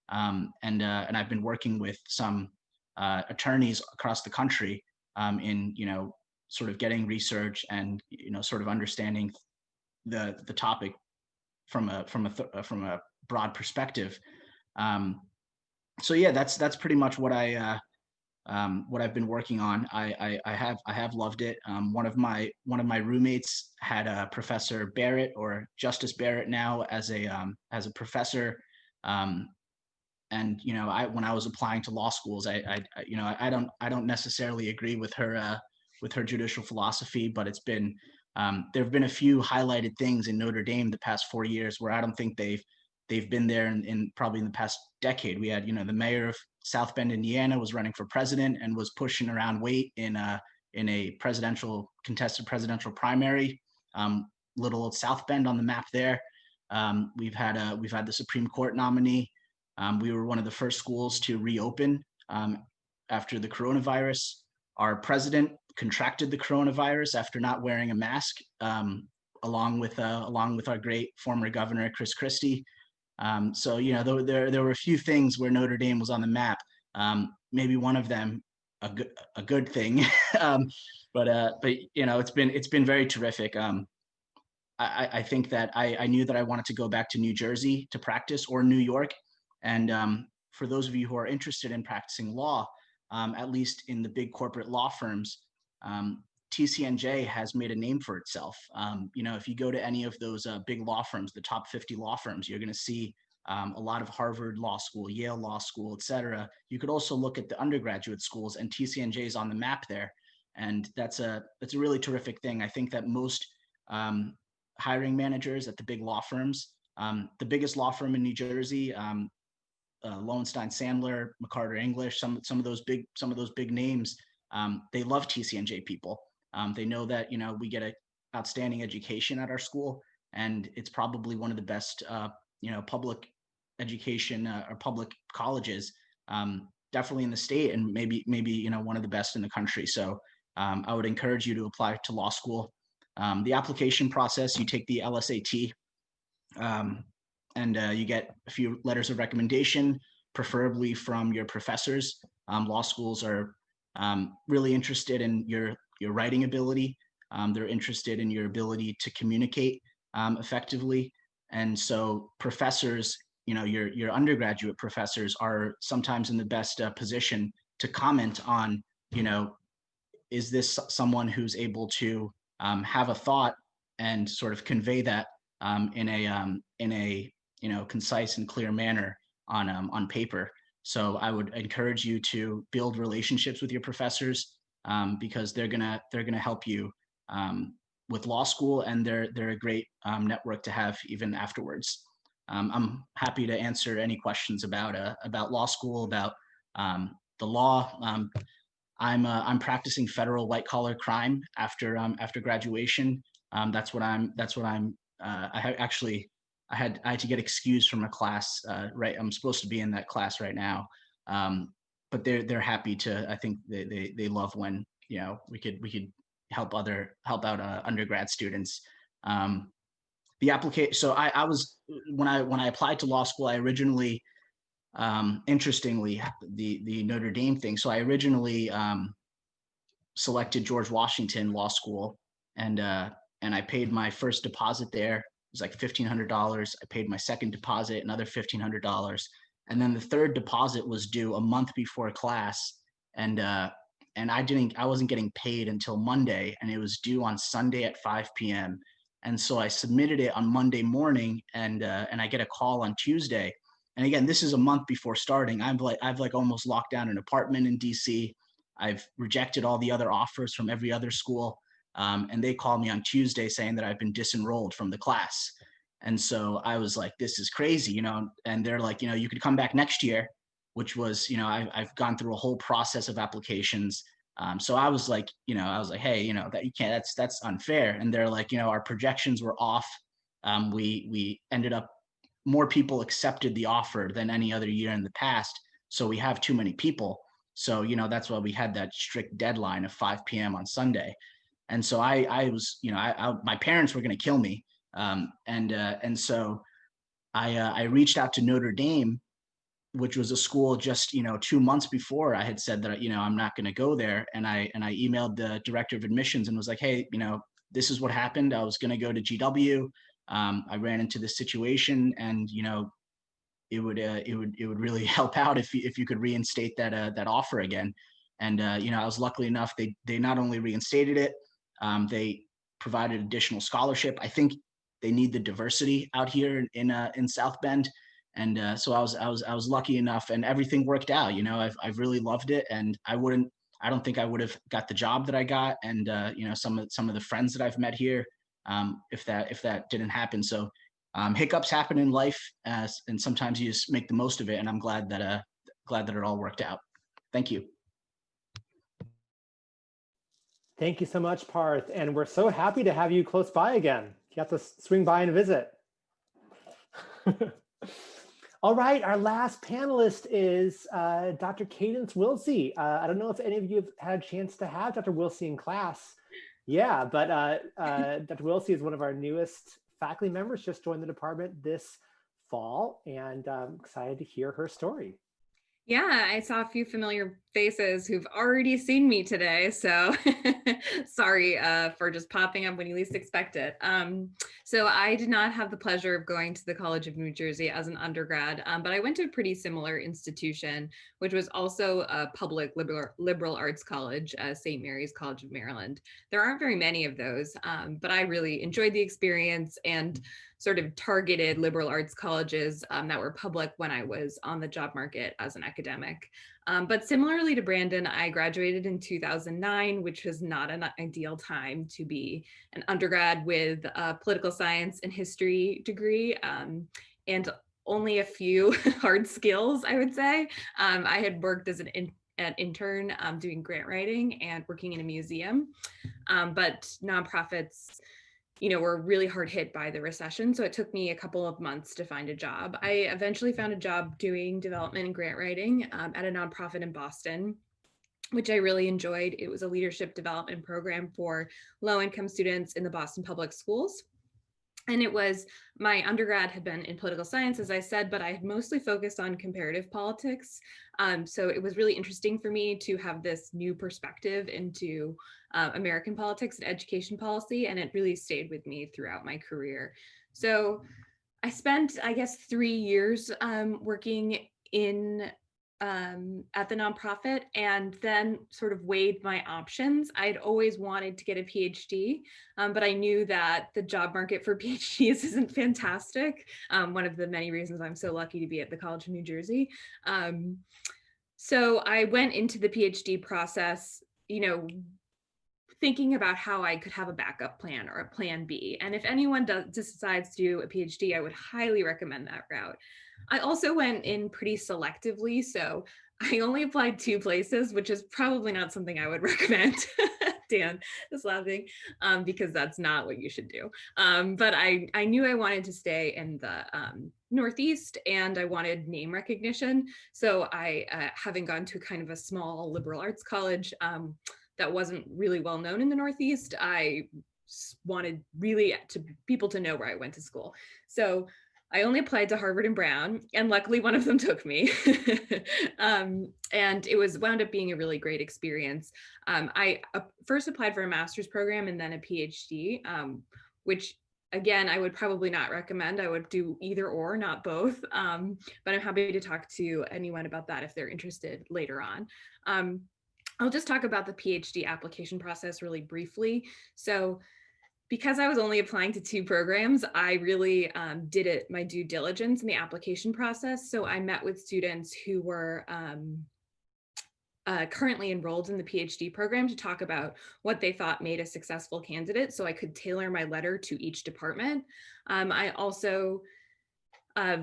and I've been working with some attorneys across the country in sort of getting research and sort of understanding the topic from a broad perspective. So yeah, that's pretty much what I've been working on. I have loved it. One of my roommates had Professor Barrett, or Justice Barrett now, as a professor. And when I was applying to law schools, I don't necessarily agree with her judicial philosophy, but it's been there have been a few highlighted things in Notre Dame the past 4 years where I don't think they've been there in probably in the past decade. We had, the mayor of South Bend, Indiana, was running for president and was pushing around weight in a contested presidential primary. Little old South Bend on the map there. We've had the Supreme Court nominee. We were one of the first schools to reopen after the coronavirus. Our president contracted the coronavirus after not wearing a mask, along with our great former governor, Chris Christie. So there were a few things where Notre Dame was on the map. Maybe one of them a good thing, but it's been very terrific. I think that I knew that I wanted to go back to New Jersey to practice, or New York. And for those of you who are interested in practicing law, at least in the big corporate law firms, TCNJ has made a name for itself. If you go to any of those big law firms, the top 50 law firms, you're going to see a lot of Harvard Law School, Yale Law School, et cetera. You could also look at the undergraduate schools, and TCNJ is on the map there. And that's a really terrific thing. I think that most hiring managers at the big law firms, the biggest law firm in New Jersey, Lowenstein Sandler, McCarter English, some of those big names, they love TCNJ people. They know that we get an outstanding education at our school, and it's probably one of the best public education or public colleges, definitely in the state, and maybe one of the best in the country. So I would encourage you to apply to law school. The application process: you take the LSAT. And you get a few letters of recommendation, preferably from your professors. Law schools are really interested in your writing ability. They're interested in your ability to communicate effectively. And so professors, your undergraduate professors, are sometimes in the best position to comment on, is this someone who's able to have a thought and sort of convey that in a concise and clear manner on paper. So I would encourage you to build relationships with your professors, because they're gonna help you with law school, and they're a great network to have even afterwards. I'm happy to answer any questions about law school, about the law. I'm practicing federal white collar crime after graduation. That's what I'm. I had to get excused from a class. Right, I'm supposed to be in that class right now, but they're happy to. I think they love when we could help out undergrad students. The application. So I was when I applied to law school, I originally, interestingly, the Notre Dame thing. So I originally selected George Washington Law School, and I paid my first deposit there. It was like $1,500. I paid my second deposit, another $1,500, and then the third deposit was due a month before class, and I wasn't getting paid until Monday, and it was due on Sunday at 5 p.m. And so I submitted it on Monday morning, and I get a call on Tuesday. And again, this is a month before starting. I've almost locked down an apartment in DC. I've rejected all the other offers from every other school. And they called me on Tuesday saying that I've been disenrolled from the class. And so I was like, this is crazy, and they're like, you could come back next year, which was, I've gone through a whole process of applications. So I was like, hey, that you can't, that's unfair. And they're like, our projections were off. We ended up, more people accepted the offer than any other year in the past. So we have too many people. So, that's why we had that strict deadline of 5 p.m. on Sunday. And so I was, my parents were going to kill me. And so I reached out to Notre Dame, which was a school just, 2 months before I had said that, I'm not going to go there. And I emailed the director of admissions and was like, hey, this is what happened. I was going to go to GW. I ran into this situation, and, it would really help out if you could reinstate that offer again. And I was lucky enough, they not only reinstated it, they provided additional scholarship. I think they need the diversity out here in South Bend. And so I was lucky enough, and everything worked out. I've really loved it, and I don't think I would have got the job that I got, and some of the friends that I've met here, if that didn't happen. So hiccups happen in life, and sometimes you just make the most of it. And I'm glad that it all worked out. Thank you. Thank you so much, Parth. And we're so happy to have you close by again. You have to swing by and visit. All right, our last panelist is Dr. Cadence Willse. I don't know if any of you have had a chance to have Dr. Willse in class. Yeah, but Dr. Willse is one of our newest faculty members, just joined the department this fall, and I'm excited to hear her story. Yeah, I saw a few familiar faces who've already seen me today, so sorry for just popping up when you least expect it. So I did not have the pleasure of going to the College of New Jersey as an undergrad, but I went to a pretty similar institution, which was also a public liberal arts college, St. Mary's College of Maryland. There aren't very many of those, but I really enjoyed the experience and sort of targeted liberal arts colleges that were public when I was on the job market as an academic. But similarly to Brandon, I graduated in 2009, which was not an ideal time to be an undergrad with a political science and history degree, and only a few hard skills, I would say. I had worked as an intern doing grant writing and working in a museum, but nonprofits were really hard hit by the recession. So it took me a couple of months to find a job. I eventually found a job doing development and grant writing at a nonprofit in Boston, which I really enjoyed. It was a leadership development program for low-income students in the Boston Public Schools. And my undergrad had been in political science, as I said, but I had mostly focused on comparative politics. So it was really interesting for me to have this new perspective into American politics and education policy, and it really stayed with me throughout my career. So I spent, I guess, 3 years working at the nonprofit, and then sort of weighed my options. I'd always wanted to get a PhD, but I knew that the job market for PhDs isn't fantastic. One of the many reasons I'm so lucky to be at the College of New Jersey. So I went into the PhD process, thinking about how I could have a backup plan or a plan B. And if anyone decides to do a PhD, I would highly recommend that route. I also went in pretty selectively, so I only applied 2 places, which is probably not something I would recommend. Dan is laughing because that's not what you should do. But I knew I wanted to stay in the Northeast, and I wanted name recognition. So I, having gone to kind of a small liberal arts college that wasn't really well known in the Northeast, I wanted really people to know where I went to school. So I only applied to Harvard and Brown, and luckily one of them took me. And it wound up being a really great experience. I first applied for a master's program and then a PhD, which again, I would probably not recommend. I would do either or, not both. But I'm happy to talk to anyone about that if they're interested later on. I'll just talk about the PhD application process really briefly. So because I was only applying to 2 programs, I really did my due diligence in the application process. So I met with students who were currently enrolled in the PhD program to talk about what they thought made a successful candidate, so I could tailor my letter to each department. I also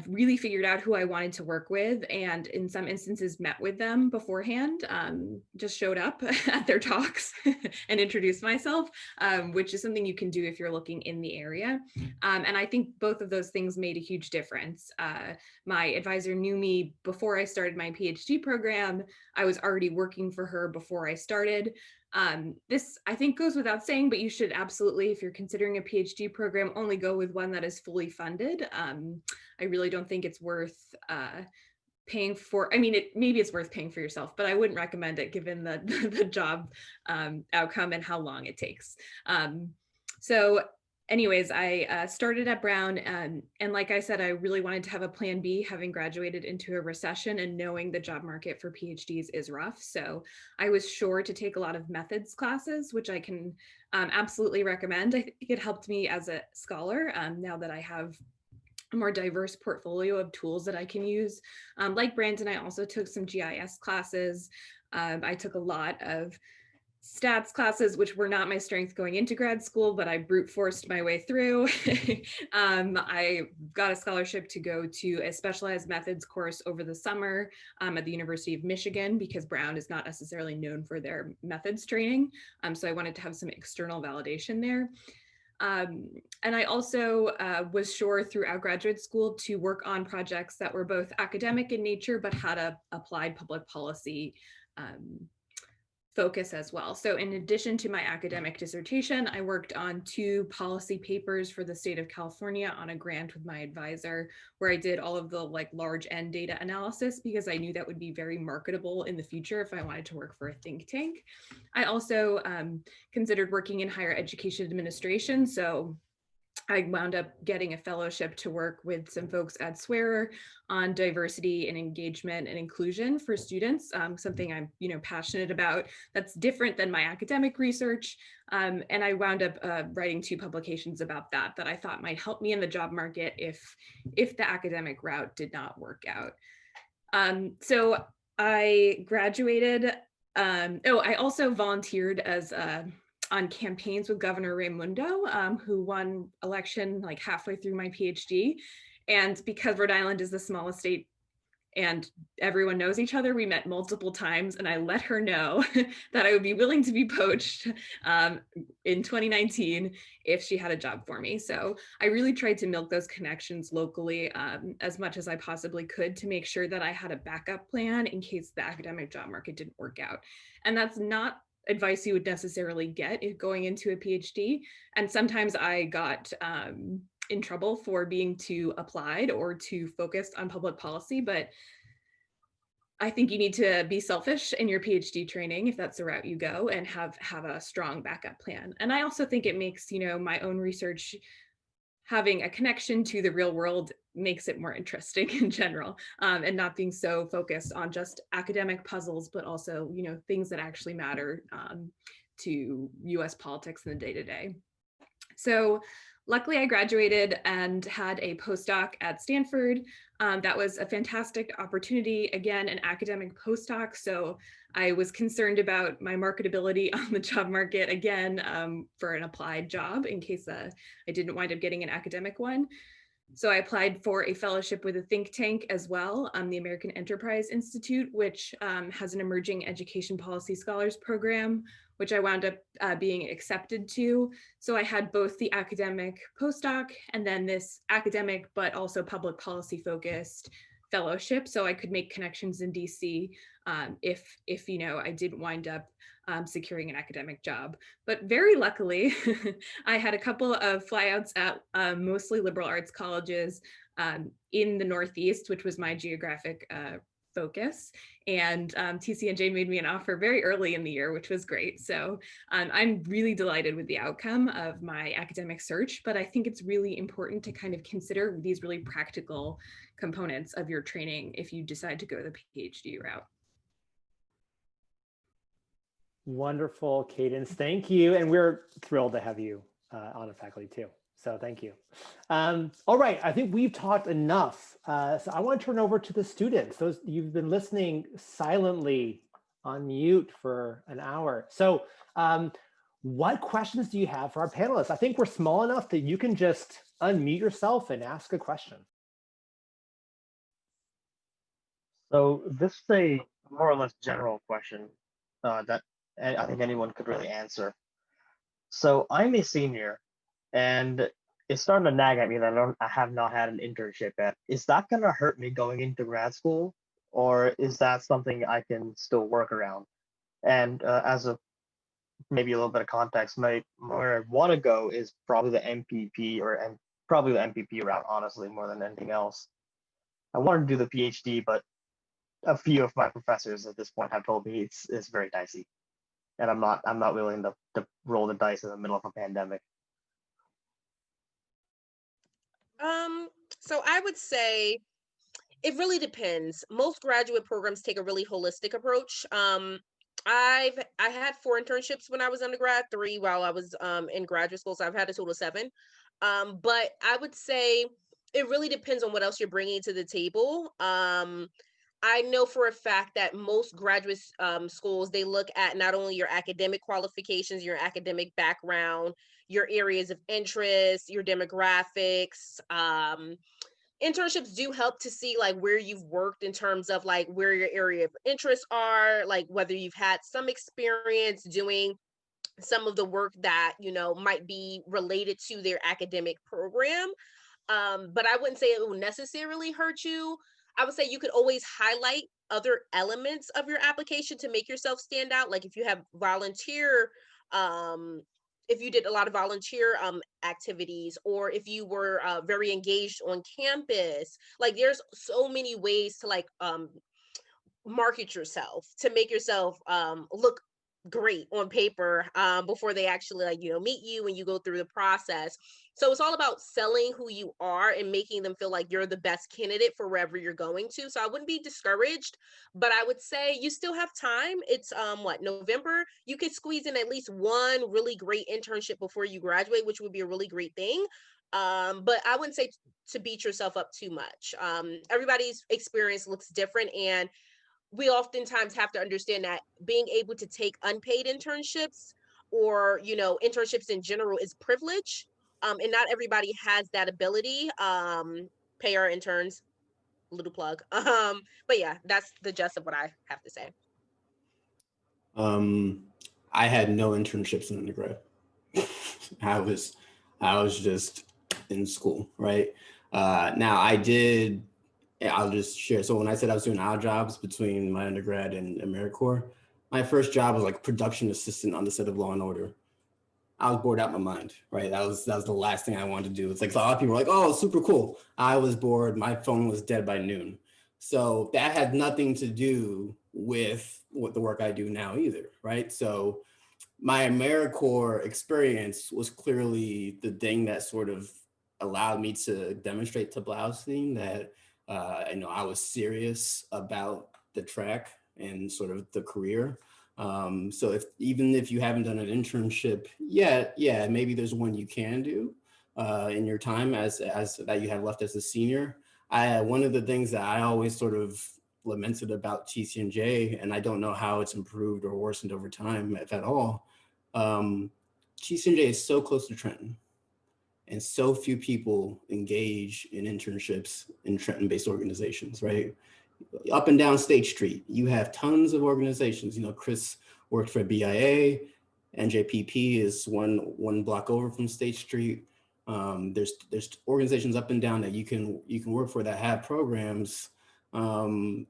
really figured out who I wanted to work with, and in some instances met with them beforehand, just showed up at their talks and introduced myself, which is something you can do if you're looking in the area. And I think both of those things made a huge difference. My advisor knew me before I started my PhD program. I was already working for her before I started. This, I think, goes without saying, but you should absolutely, if you're considering a PhD program, only go with one that is fully funded. I really don't think it's worth paying for. I mean, maybe it's worth paying for yourself, but I wouldn't recommend it given the job outcome and how long it takes. So anyways, I started at Brown, and like I said, I really wanted to have a plan B, having graduated into a recession and knowing the job market for PhDs is rough. So I was sure to take a lot of methods classes, which I can absolutely recommend. I think it helped me as a scholar now that I have a more diverse portfolio of tools that I can use. Like Brandon, I also took some GIS classes. I took a lot of stats classes, which were not my strength going into grad school, but I brute forced my way through. I got a scholarship to go to a specialized methods course over the summer at the University of Michigan, because Brown is not necessarily known for their methods training. So I wanted to have some external validation there. And I also was sure throughout graduate school to work on projects that were both academic in nature, but had a applied public policy focus as well. So in addition to my academic dissertation, I worked on 2 policy papers for the state of California on a grant with my advisor, where I did all of the large N data analysis, because I knew that would be very marketable in the future if I wanted to work for a think tank. I also considered working in higher education administration. So I wound up getting a fellowship to work with some folks at Swearer on diversity and engagement and inclusion for students, something I'm passionate about that's different than my academic research. And I wound up writing 2 publications about that I thought might help me in the job market if the academic route did not work out. So I graduated. I also volunteered as on campaigns with Governor Raimundo, who won election halfway through my PhD. And because Rhode Island is the smallest state and everyone knows each other, we met multiple times, and I let her know that I would be willing to be poached in 2019 if she had a job for me. So I really tried to milk those connections locally as much as I possibly could to make sure that I had a backup plan in case the academic job market didn't work out. And that's not advice you would necessarily get going into a PhD. And sometimes I got in trouble for being too applied or too focused on public policy, but I think you need to be selfish in your PhD training if that's the route you go, and have a strong backup plan. And I also think it makes, my own research, having a connection to the real world makes it more interesting in general, and not being so focused on just academic puzzles, but also, things that actually matter to US politics in the day-to-day. So luckily I graduated and had a postdoc at Stanford. That was a fantastic opportunity, again, an academic postdoc. So I was concerned about my marketability on the job market again for an applied job in case I didn't wind up getting an academic one. So I applied for a fellowship with a think tank as well, the American Enterprise Institute, which has an emerging education policy scholars program, which I wound up being accepted to. So I had both the academic postdoc and then this academic, but also public policy focused fellowship. So I could make connections in DC if I didn't wind up securing an academic job. But very luckily, I had a couple of flyouts at mostly liberal arts colleges in the Northeast, which was my geographic focus. And TCNJ made me an offer very early in the year, which was great. So I'm really delighted with the outcome of my academic search, but I think it's really important to kind of consider these really practical components of your training if you decide to go the PhD route. Wonderful, Cadence. Thank you. And we're thrilled to have you on the faculty too. So thank you. All right, I think we've talked enough. So I want to turn over to the students. Those you've been listening silently on mute for an hour. So what questions do you have for our panelists? I think we're small enough that you can just unmute yourself and ask a question. So this is a more or less general question that I think anyone could really answer. So I'm a senior, and it's starting to nag at me that I have not had an internship yet. Is that going to hurt me going into grad school, or is that something I can still work around? And as a maybe a little bit of context, where I want to go is probably the MPP probably the MPP route, honestly, more than anything else. I wanted to do the PhD, but a few of my professors at this point have told me it's very dicey, and I'm not willing to roll the dice in the middle of a pandemic. So I would say it really depends. Most graduate programs take a really holistic approach. I had 4 internships when I was undergrad, 3 while I was in graduate school, so I've had a total of 7. But I would say it really depends on what else you're bringing to the table. I know for a fact that most graduate schools, they look at not only your academic qualifications, your academic background, your areas of interest, your demographics. Internships do help to see like where you've worked in terms of like where your area of interests are, like whether you've had some experience doing some of the work that might be related to their academic program. But I wouldn't say it will necessarily hurt you. I would say you could always highlight other elements of your application to make yourself stand out. Like if you have um, if you did a lot of volunteer activities, or if you were very engaged on campus, like there's so many ways to like market yourself to make yourself look great on paper before they actually like meet you and you go through the process. So it's all about selling who you are and making them feel like you're the best candidate for wherever you're going to. So I wouldn't be discouraged, but I would say you still have time. It's November. You could squeeze in at least one really great internship before you graduate, which would be a really great thing. But I wouldn't say to beat yourself up too much. Everybody's experience looks different, and we oftentimes have to understand that being able to take unpaid internships or internships in general is privilege, and not everybody has that ability. Pay our interns, little plug. But yeah, that's the gist of what I have to say. I had no internships in undergrad. I was just in school, right? Now I'll just share. So when I said I was doing odd jobs between my undergrad and AmeriCorps, my first job was like production assistant on the set of Law and Order. I was bored out my mind, right? That was the last thing I wanted to do. It's like a lot of people were like, "Oh, super cool." I was bored. My phone was dead by noon. So that had nothing to do with what the work I do now either, right? So my AmeriCorps experience was clearly the thing that sort of allowed me to demonstrate to Blaustein that I was serious about the track and sort of the career. So even if you haven't done an internship yet, yeah, maybe there's one you can do in your time as that you have left as a senior. One of the things that I always sort of lamented about TCNJ, and I don't know how it's improved or worsened over time, if at all. TCNJ is so close to Trenton, and so few people engage in internships in Trenton-based organizations, right? Up and down State Street, you have tons of organizations. Chris worked for BIA, NJPP is one block over from State Street. There's organizations up and down that you can work for that have programs. And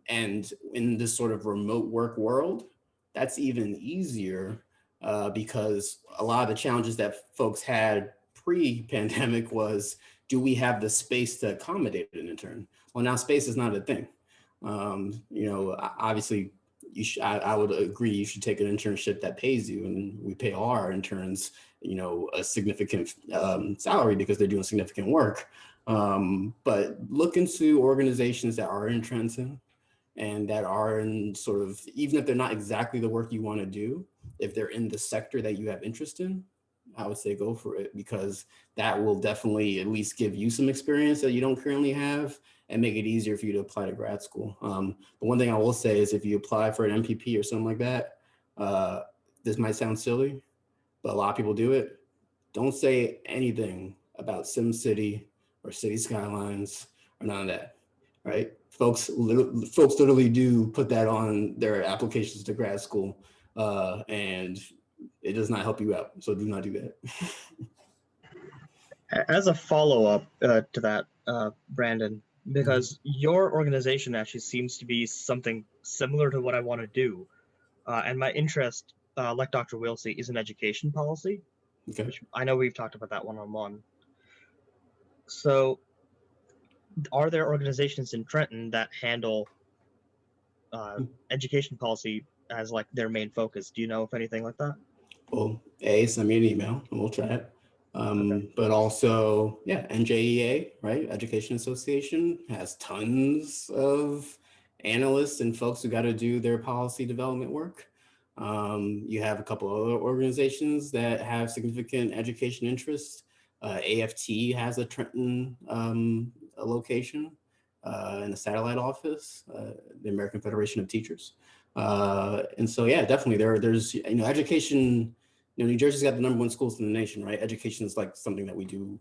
in this sort of remote work world, that's even easier because a lot of the challenges that folks had pre-pandemic was, do we have the space to accommodate an intern? Well, now space is not a thing. Obviously, I would agree you should take an internship that pays you, and we pay all our interns, a significant salary because they're doing significant work. But look into organizations that are in Trenton and that are in sort of, even if they're not exactly the work you want to do, if they're in the sector that you have interest in, I would say go for it, because that will definitely at least give you some experience that you don't currently have and make it easier for you to apply to grad school. The one thing I will say is if you apply for an MPP or something like that, this might sound silly, but a lot of people do it. Don't say anything about SimCity or City Skylines or none of that, right? Folks literally do put that on their applications to grad school, and it does not help you out. So do not do that. As a follow-up to that, Brandon, because your organization actually seems to be something similar to what I want to do. And my interest, like Dr. Willse, is in education policy, Okay. which I know we've talked about that one-on-one. So are there organizations in Trenton that handle education policy as like their main focus? Do you know of anything like that? Well, send me an email and we'll chat. But also, yeah, NJEA, right? Education Association has tons of analysts and folks who got to do their policy development work. You have a couple of other organizations that have significant education interests. AFT has a Trenton a location in the satellite office, the American Federation of Teachers. And so, yeah, definitely there's, education, New Jersey's got the #1 schools in the nation, right? Education is like something that we do,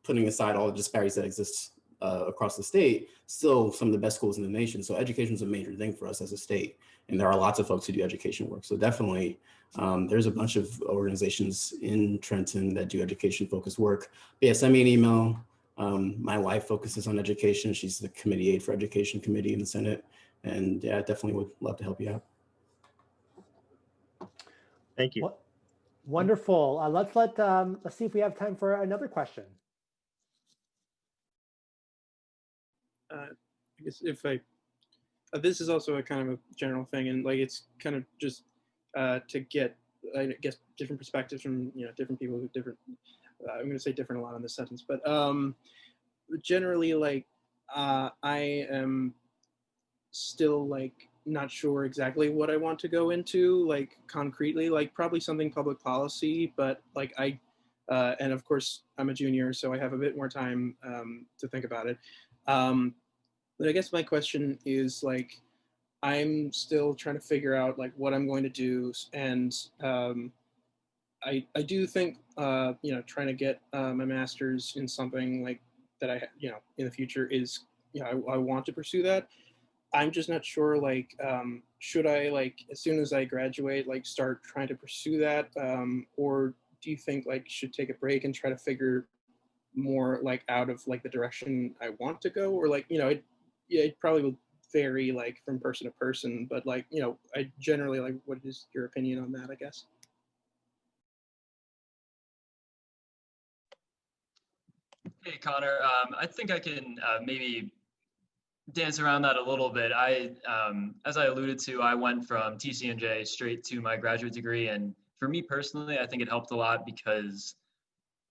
putting aside all the disparities that exist across the state, still some of the best schools in the nation. So education is a major thing for us as a state. And there are lots of folks who do education work. So definitely there's a bunch of organizations in Trenton that do education focused work. But yeah, send me an email. My wife focuses on education. She's the committee aide for education committee in the Senate. And yeah, definitely would love to help you out. Thank you. Wonderful. Let's see if we have time for another question. I guess this is also a kind of a general thing, and like it's kind of just to get, I guess, different perspectives from different people who different. I'm going to say different a lot in this sentence, but generally, like I am still like not sure exactly what I want to go into, like concretely, like probably something public policy, but like and of course I'm a junior, so I have a bit more time to think about it. But I guess my question is like, I'm still trying to figure out like what I'm going to do. And I do think, trying to get my master's in something like that I, in the future is, I want to pursue that. I'm just not sure, like, should I, like, as soon as I graduate, like, start trying to pursue that? Or do you think, like, should take a break and try to figure more, like, out of, like, the direction I want to go? Or, like, it probably will vary, like, from person to person. But, like, I generally, like, what is your opinion on that, I guess? Hey, Connor. I think I can maybe dance around that a little bit. As I alluded to, I went from TCNJ straight to my graduate degree. And for me personally, I think it helped a lot because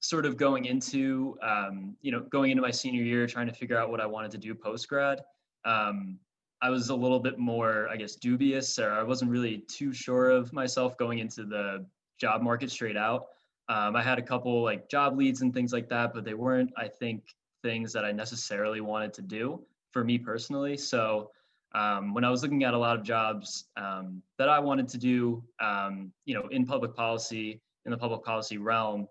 sort of going into my senior year, trying to figure out what I wanted to do post-grad, I was a little bit more, I guess, dubious, or I wasn't really too sure of myself going into the job market straight out. I had a couple like job leads and things like that, but they weren't, I think, things that I necessarily wanted to do for me personally. So when I was looking at a lot of jobs that I wanted to do, in public policy, in the public policy realm,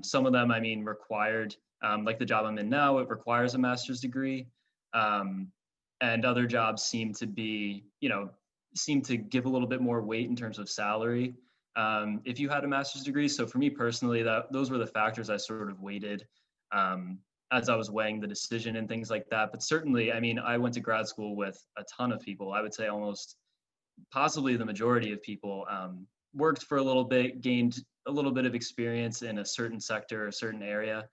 some of them, I mean, required, like the job I'm in now, it requires a master's degree. And other jobs seem to give a little bit more weight in terms of salary if you had a master's degree. So for me personally, those were the factors I sort of weighted as I was weighing the decision and things like that. But certainly, I mean, I went to grad school with a ton of people. I would say almost possibly the majority of people worked for a little bit, gained a little bit of experience in a certain sector, a certain area,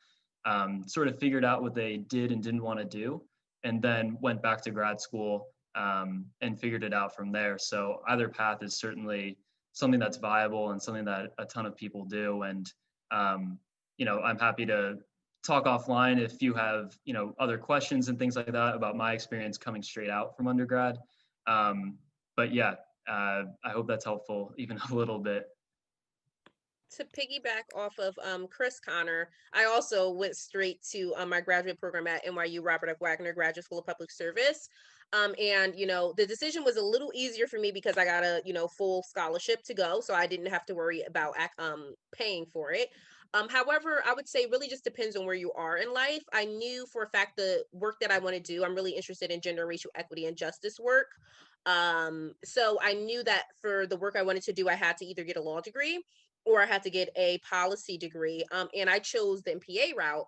sort of figured out what they did and didn't want to do, and then went back to grad school and figured it out from there. So either path is certainly something that's viable and something that a ton of people do. And, I'm happy to talk offline if you have, other questions and things like that about my experience coming straight out from undergrad. But yeah, I hope that's helpful even a little bit. To piggyback off of Chris, Connor, I also went straight to my graduate program at NYU Robert F. Wagner Graduate School of Public Service. And, the decision was a little easier for me because I got a, full scholarship to go. So I didn't have to worry about paying for it. However, I would say really just depends on where you are in life. I knew for a fact the work that I want to do, I'm really interested in gender and racial equity and justice work. So I knew that for the work I wanted to do, I had to either get a law degree or I had to get a policy degree. And I chose the MPA route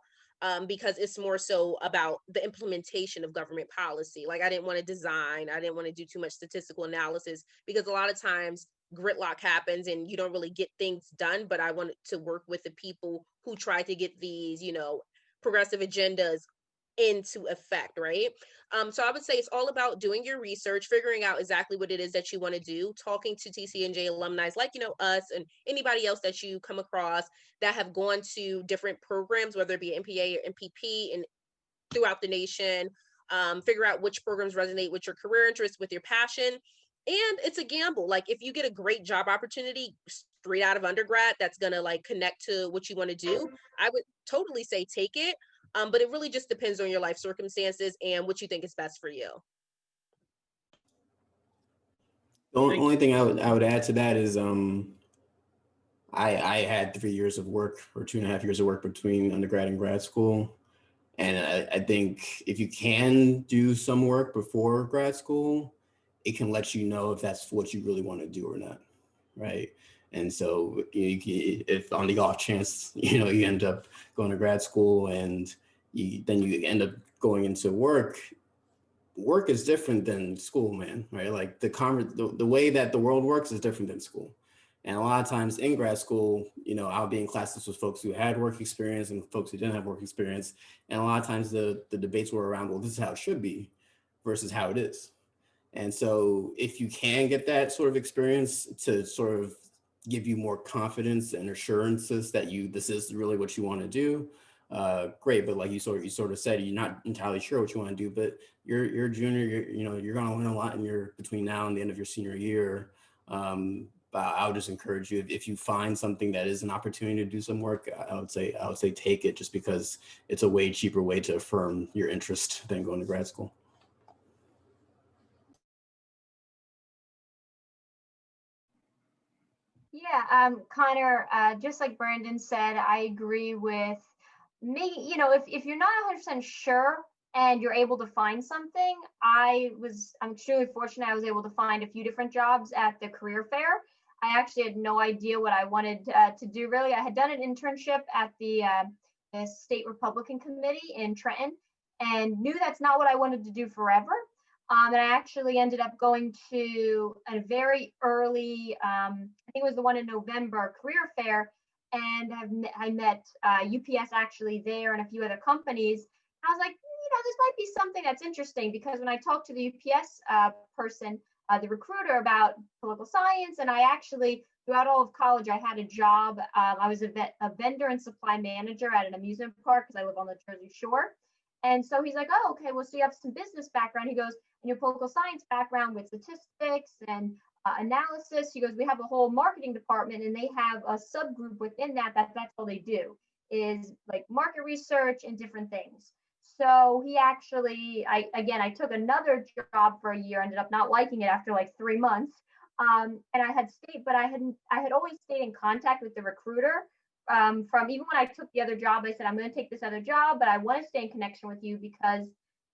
because it's more so about the implementation of government policy. Like I didn't want to design, I didn't want to do too much statistical analysis because a lot of times gridlock happens and you don't really get things done. But I wanted to work with the people who try to get these, progressive agendas into effect, right? So I would say it's all about doing your research, figuring out exactly what it is that you want to do, talking to TCNJ alumni like, us and anybody else that you come across that have gone to different programs, whether it be MPA or MPP and throughout the nation. Figure out which programs resonate with your career interests, with your passion. And it's a gamble. Like if you get a great job opportunity straight out of undergrad that's gonna like connect to what you want to do, I would totally say take it. But it really just depends on your life circumstances and what you think is best for you. The only thing I would add to that is I had 3 years of work or 2.5 years of work between undergrad and grad school. And I think if you can do some work before grad school, it can let you know if that's what you really want to do or not, right? And so if on the off chance, you end up going to grad school and then you end up going into work is different than school, man, right? Like the way that the world works is different than school. And a lot of times in grad school, I'll be in classes with folks who had work experience and folks who didn't have work experience. And a lot of times the debates were around, well, this is how it should be versus how it is. And so if you can get that sort of experience to sort of give you more confidence and assurances that this is really what you want to do, great. But like you sort of said, you're not entirely sure what you want to do, but you're a junior, you're going to learn a lot between now and the end of your senior year. I would just encourage you, if you find something that is an opportunity to do some work, I would say take it, just because it's a way cheaper way to affirm your interest than going to grad school. Yeah, Connor, just like Brandon said, I agree with me. If you're not 100% sure and you're able to find something, I'm extremely fortunate. I was able to find a few different jobs at the career fair. I actually had no idea what I wanted to do, really. I had done an internship at the State Republican Committee in Trenton and knew that's not what I wanted to do forever. And I actually ended up going to a very early, I think it was the one in November, career fair, and I met UPS actually there and a few other companies. I was like, this might be something that's interesting, because when I talked to the UPS person, the recruiter, about political science, and I actually, throughout all of college, I had a job. I was a vendor and supply manager at an amusement park because I live on the Jersey Shore. And so he's like, oh, okay, well, so you have some business background. He goes, and your political science background with statistics and analysis. He goes, we have a whole marketing department, and they have a subgroup within that's all they do, is like market research and different things. So he actually, I took another job for a year, ended up not liking it after like 3 months. And I had always stayed in contact with the recruiter. From even when I took the other job, I said, I'm going to take this other job, but I want to stay in connection with you because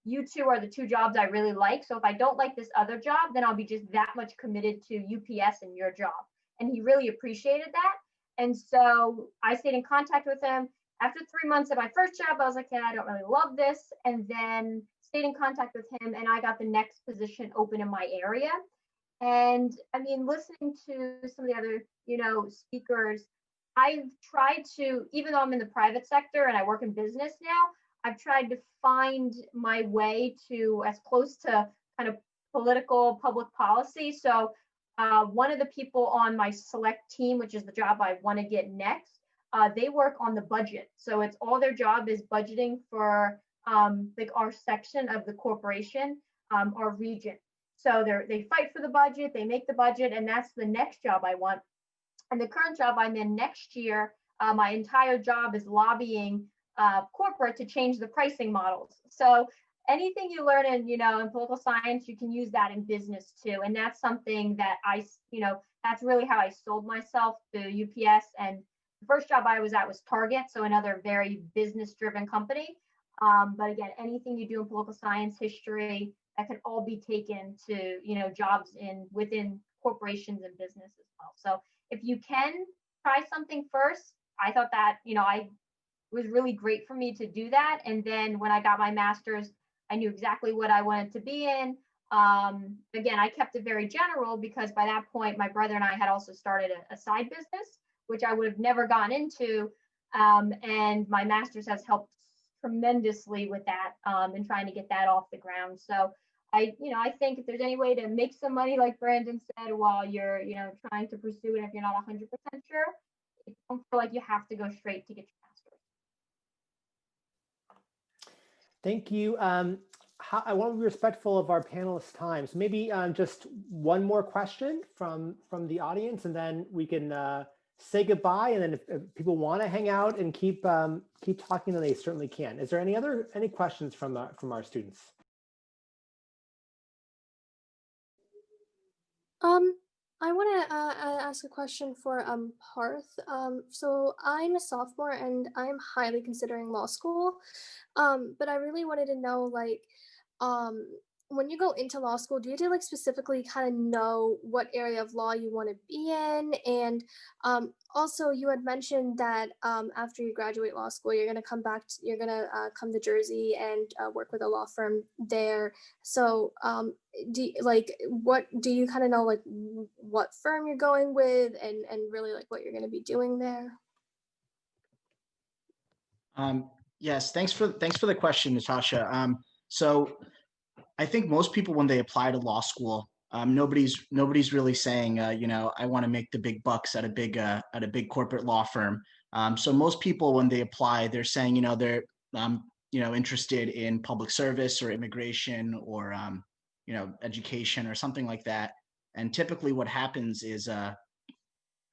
you two are the two jobs I really like. So if I don't like this other job, then I'll be just that much committed to UPS and your job. And he really appreciated that. And so I stayed in contact with him. After 3 months of my first job, I was like, yeah, I don't really love this. And then stayed in contact with him, and I got the next position open in my area. And I mean, listening to some of the other, speakers, I've tried to, even though I'm in the private sector and I work in business now, I've tried to find my way to as close to kind of political public policy. So one of the people on my select team, which is the job I want to get next, they work on the budget. So it's all their job is budgeting for like our section of the corporation, our region. So they fight for the budget, they make the budget, and that's the next job I want. And the current job I'm in next year, my entire job is lobbying corporate to change the pricing models. So anything you learn in political science, you can use that in business too. And that's something that that's really how I sold myself to UPS. And the first job I was at was Target, so another very business-driven company. But again, anything you do in political science, history, that can all be taken to jobs within corporations and business as well. So if you can try something first, I thought that it was really great for me to do that. And then when I got my master's, I knew exactly what I wanted to be in. Again, I kept it very general because by that point, my brother and I had also started a side business, which I would have never gone into. And my master's has helped tremendously with that and trying to get that off the ground. So I think if there's any way to make some money, like Brandon said, while you're, trying to pursue it, if you're not 100% sure, you don't feel like you have to go straight to get your master's. Thank you. I want to be respectful of our panelists' time. So maybe just one more question from the audience, and then we can say goodbye. And then if people want to hang out and keep talking, then they certainly can. Is there any questions from our students? I want to ask a question for Parth. So I'm a sophomore and I'm highly considering law school. But I really wanted to know, like, when you go into law school, do you have to like specifically kind of know what area of law you want to be in? And also, you had mentioned that after you graduate law school, you're gonna come to Jersey and work with a law firm there. So, do you kind of know like what firm you're going with, and really like what you're gonna be doing there? Yes, thanks for the question, Natasha. So I think most people, when they apply to law school, nobody's really saying, I want to make the big bucks at a big corporate law firm. So most people, when they apply, they're saying, they're interested in public service or immigration or education or something like that. And typically, what happens is,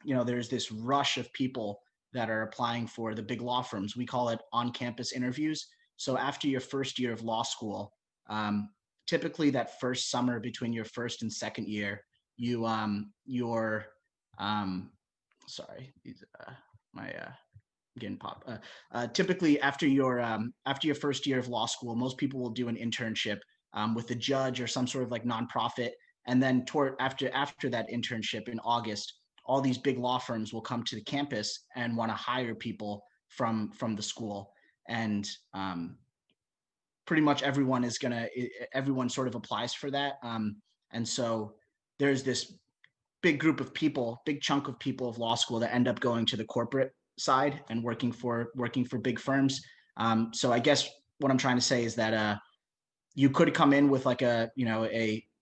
there's this rush of people that are applying for the big law firms. We call it on-campus interviews. So after your first year of law school, typically that first summer between your first and second year, typically after your first year of law school, most people will do an internship with a judge or some sort of like nonprofit. And then after that internship in August, all these big law firms will come to the campus and want to hire people from the school. And pretty much everyone sort of applies for that. And so there's this big chunk of people of law school that end up going to the corporate side and working for big firms. So I guess what I'm trying to say is that you could come in with like a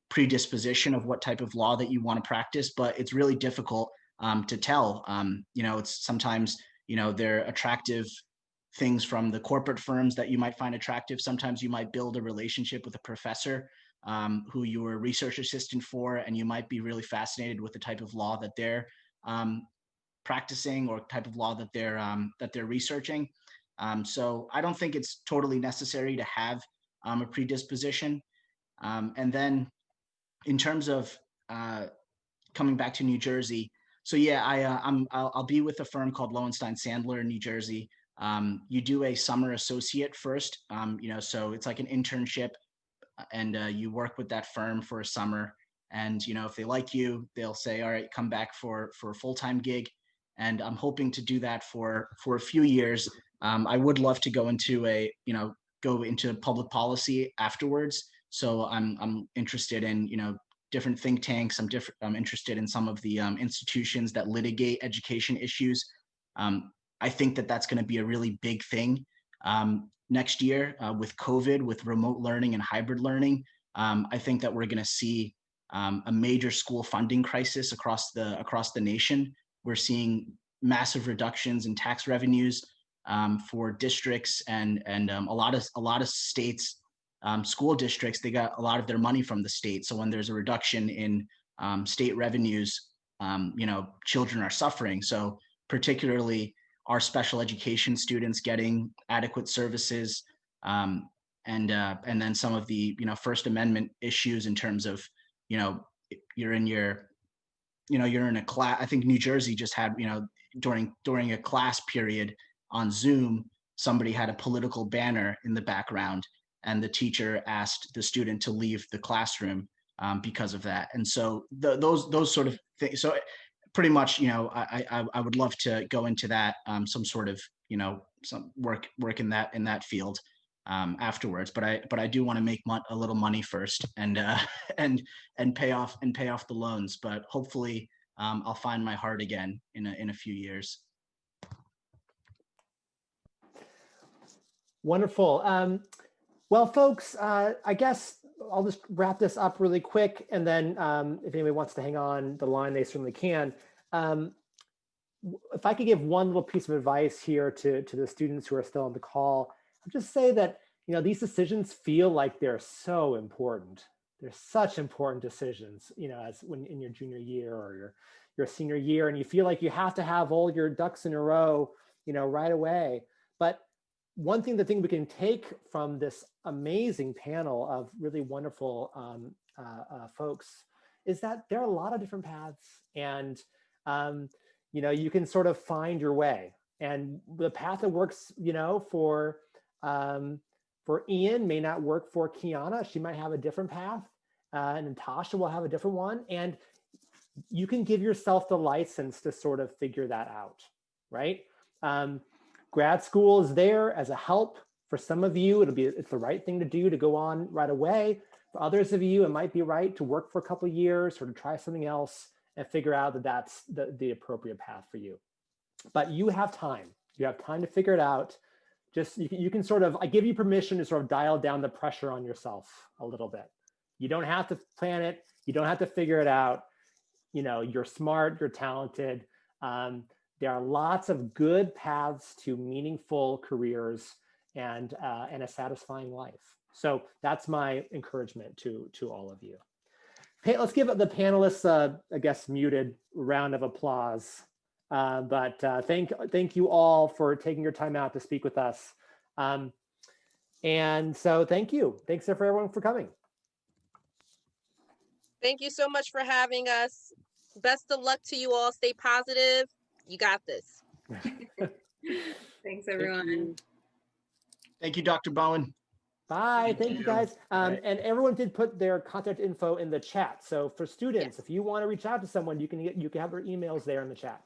predisposition of what type of law that you want to practice, but it's really difficult to tell. It's sometimes, they're attractive things from the corporate firms that you might find attractive. Sometimes you might build a relationship with a professor who you were a research assistant for, and you might be really fascinated with the type of law that they're practicing or type of law that they're researching. So I don't think it's totally necessary to have a predisposition. And then in terms of coming back to New Jersey, so yeah, I'll be with a firm called Lowenstein Sandler in New Jersey. You do a summer associate first, so it's like an internship, and you work with that firm for a summer. And if they like you, they'll say, all right, come back for a full-time gig. And I'm hoping to do that for a few years. I would love to go into public policy afterwards. So I'm interested in different think tanks. I'm interested in some of the institutions that litigate education issues. I think that that's going to be a really big thing next year with COVID, with remote learning and hybrid learning. I think that we're going to see a major school funding crisis across the nation. We're seeing massive reductions in tax revenues for districts and a lot of states. School districts, they got a lot of their money from the state. So when there's a reduction in state revenues, children are suffering. So particularly our special education students getting adequate services, and then some of the First Amendment issues in terms of you're in a class. I think New Jersey just had during a class period on Zoom, somebody had a political banner in the background, and the teacher asked the student to leave the classroom because of that. And so those sort of things. So pretty much, I would love to go into that, some sort of some work in that field afterwards. But I do want to make a little money first and pay off the loans. But hopefully I'll find my heart again in a few years. Wonderful. Well, folks, I guess I'll just wrap this up really quick, and then if anybody wants to hang on the line, they certainly can. If I could give one little piece of advice here to the students who are still on the call, I'll just say that, you know, these decisions feel like they're so important. They're such important decisions, you know, as when in your junior year or your senior year, and you feel like you have to have all your ducks in a row, you know, right away. But one thing, the thing we can take from this amazing panel of really wonderful folks is that there are a lot of different paths, and you know, you can sort of find your way. And the path that works, you know, for Ian may not work for Kiana. She might have a different path, and Natasha will have a different one. And you can give yourself the license to sort of figure that out, right? Grad school is there as a help. For some of you, it's the right thing to do to go on right away. For others of you, it might be right to work for a couple of years or to try something else and figure out that that's the appropriate path for you. But you have time. You have time to figure it out. Just you can sort of, I give you permission to sort of dial down the pressure on yourself a little bit. You don't have to plan it. You don't have to figure it out. You know, you're smart, you're talented. There are lots of good paths to meaningful careers and a satisfying life. So that's my encouragement to all of you. Let's give the panelists, I guess, muted round of applause. But thank you all for taking your time out to speak with us. And so thank you. Thanks for everyone for coming. Thank you so much for having us. Best of luck to you all. Stay positive. You got this. Thanks, everyone. Thank you, Dr. Bowen. Bye. Thank you, guys. And everyone did put their contact info in the chat. So for students, if you want to reach out to someone, you can have their emails there in the chat.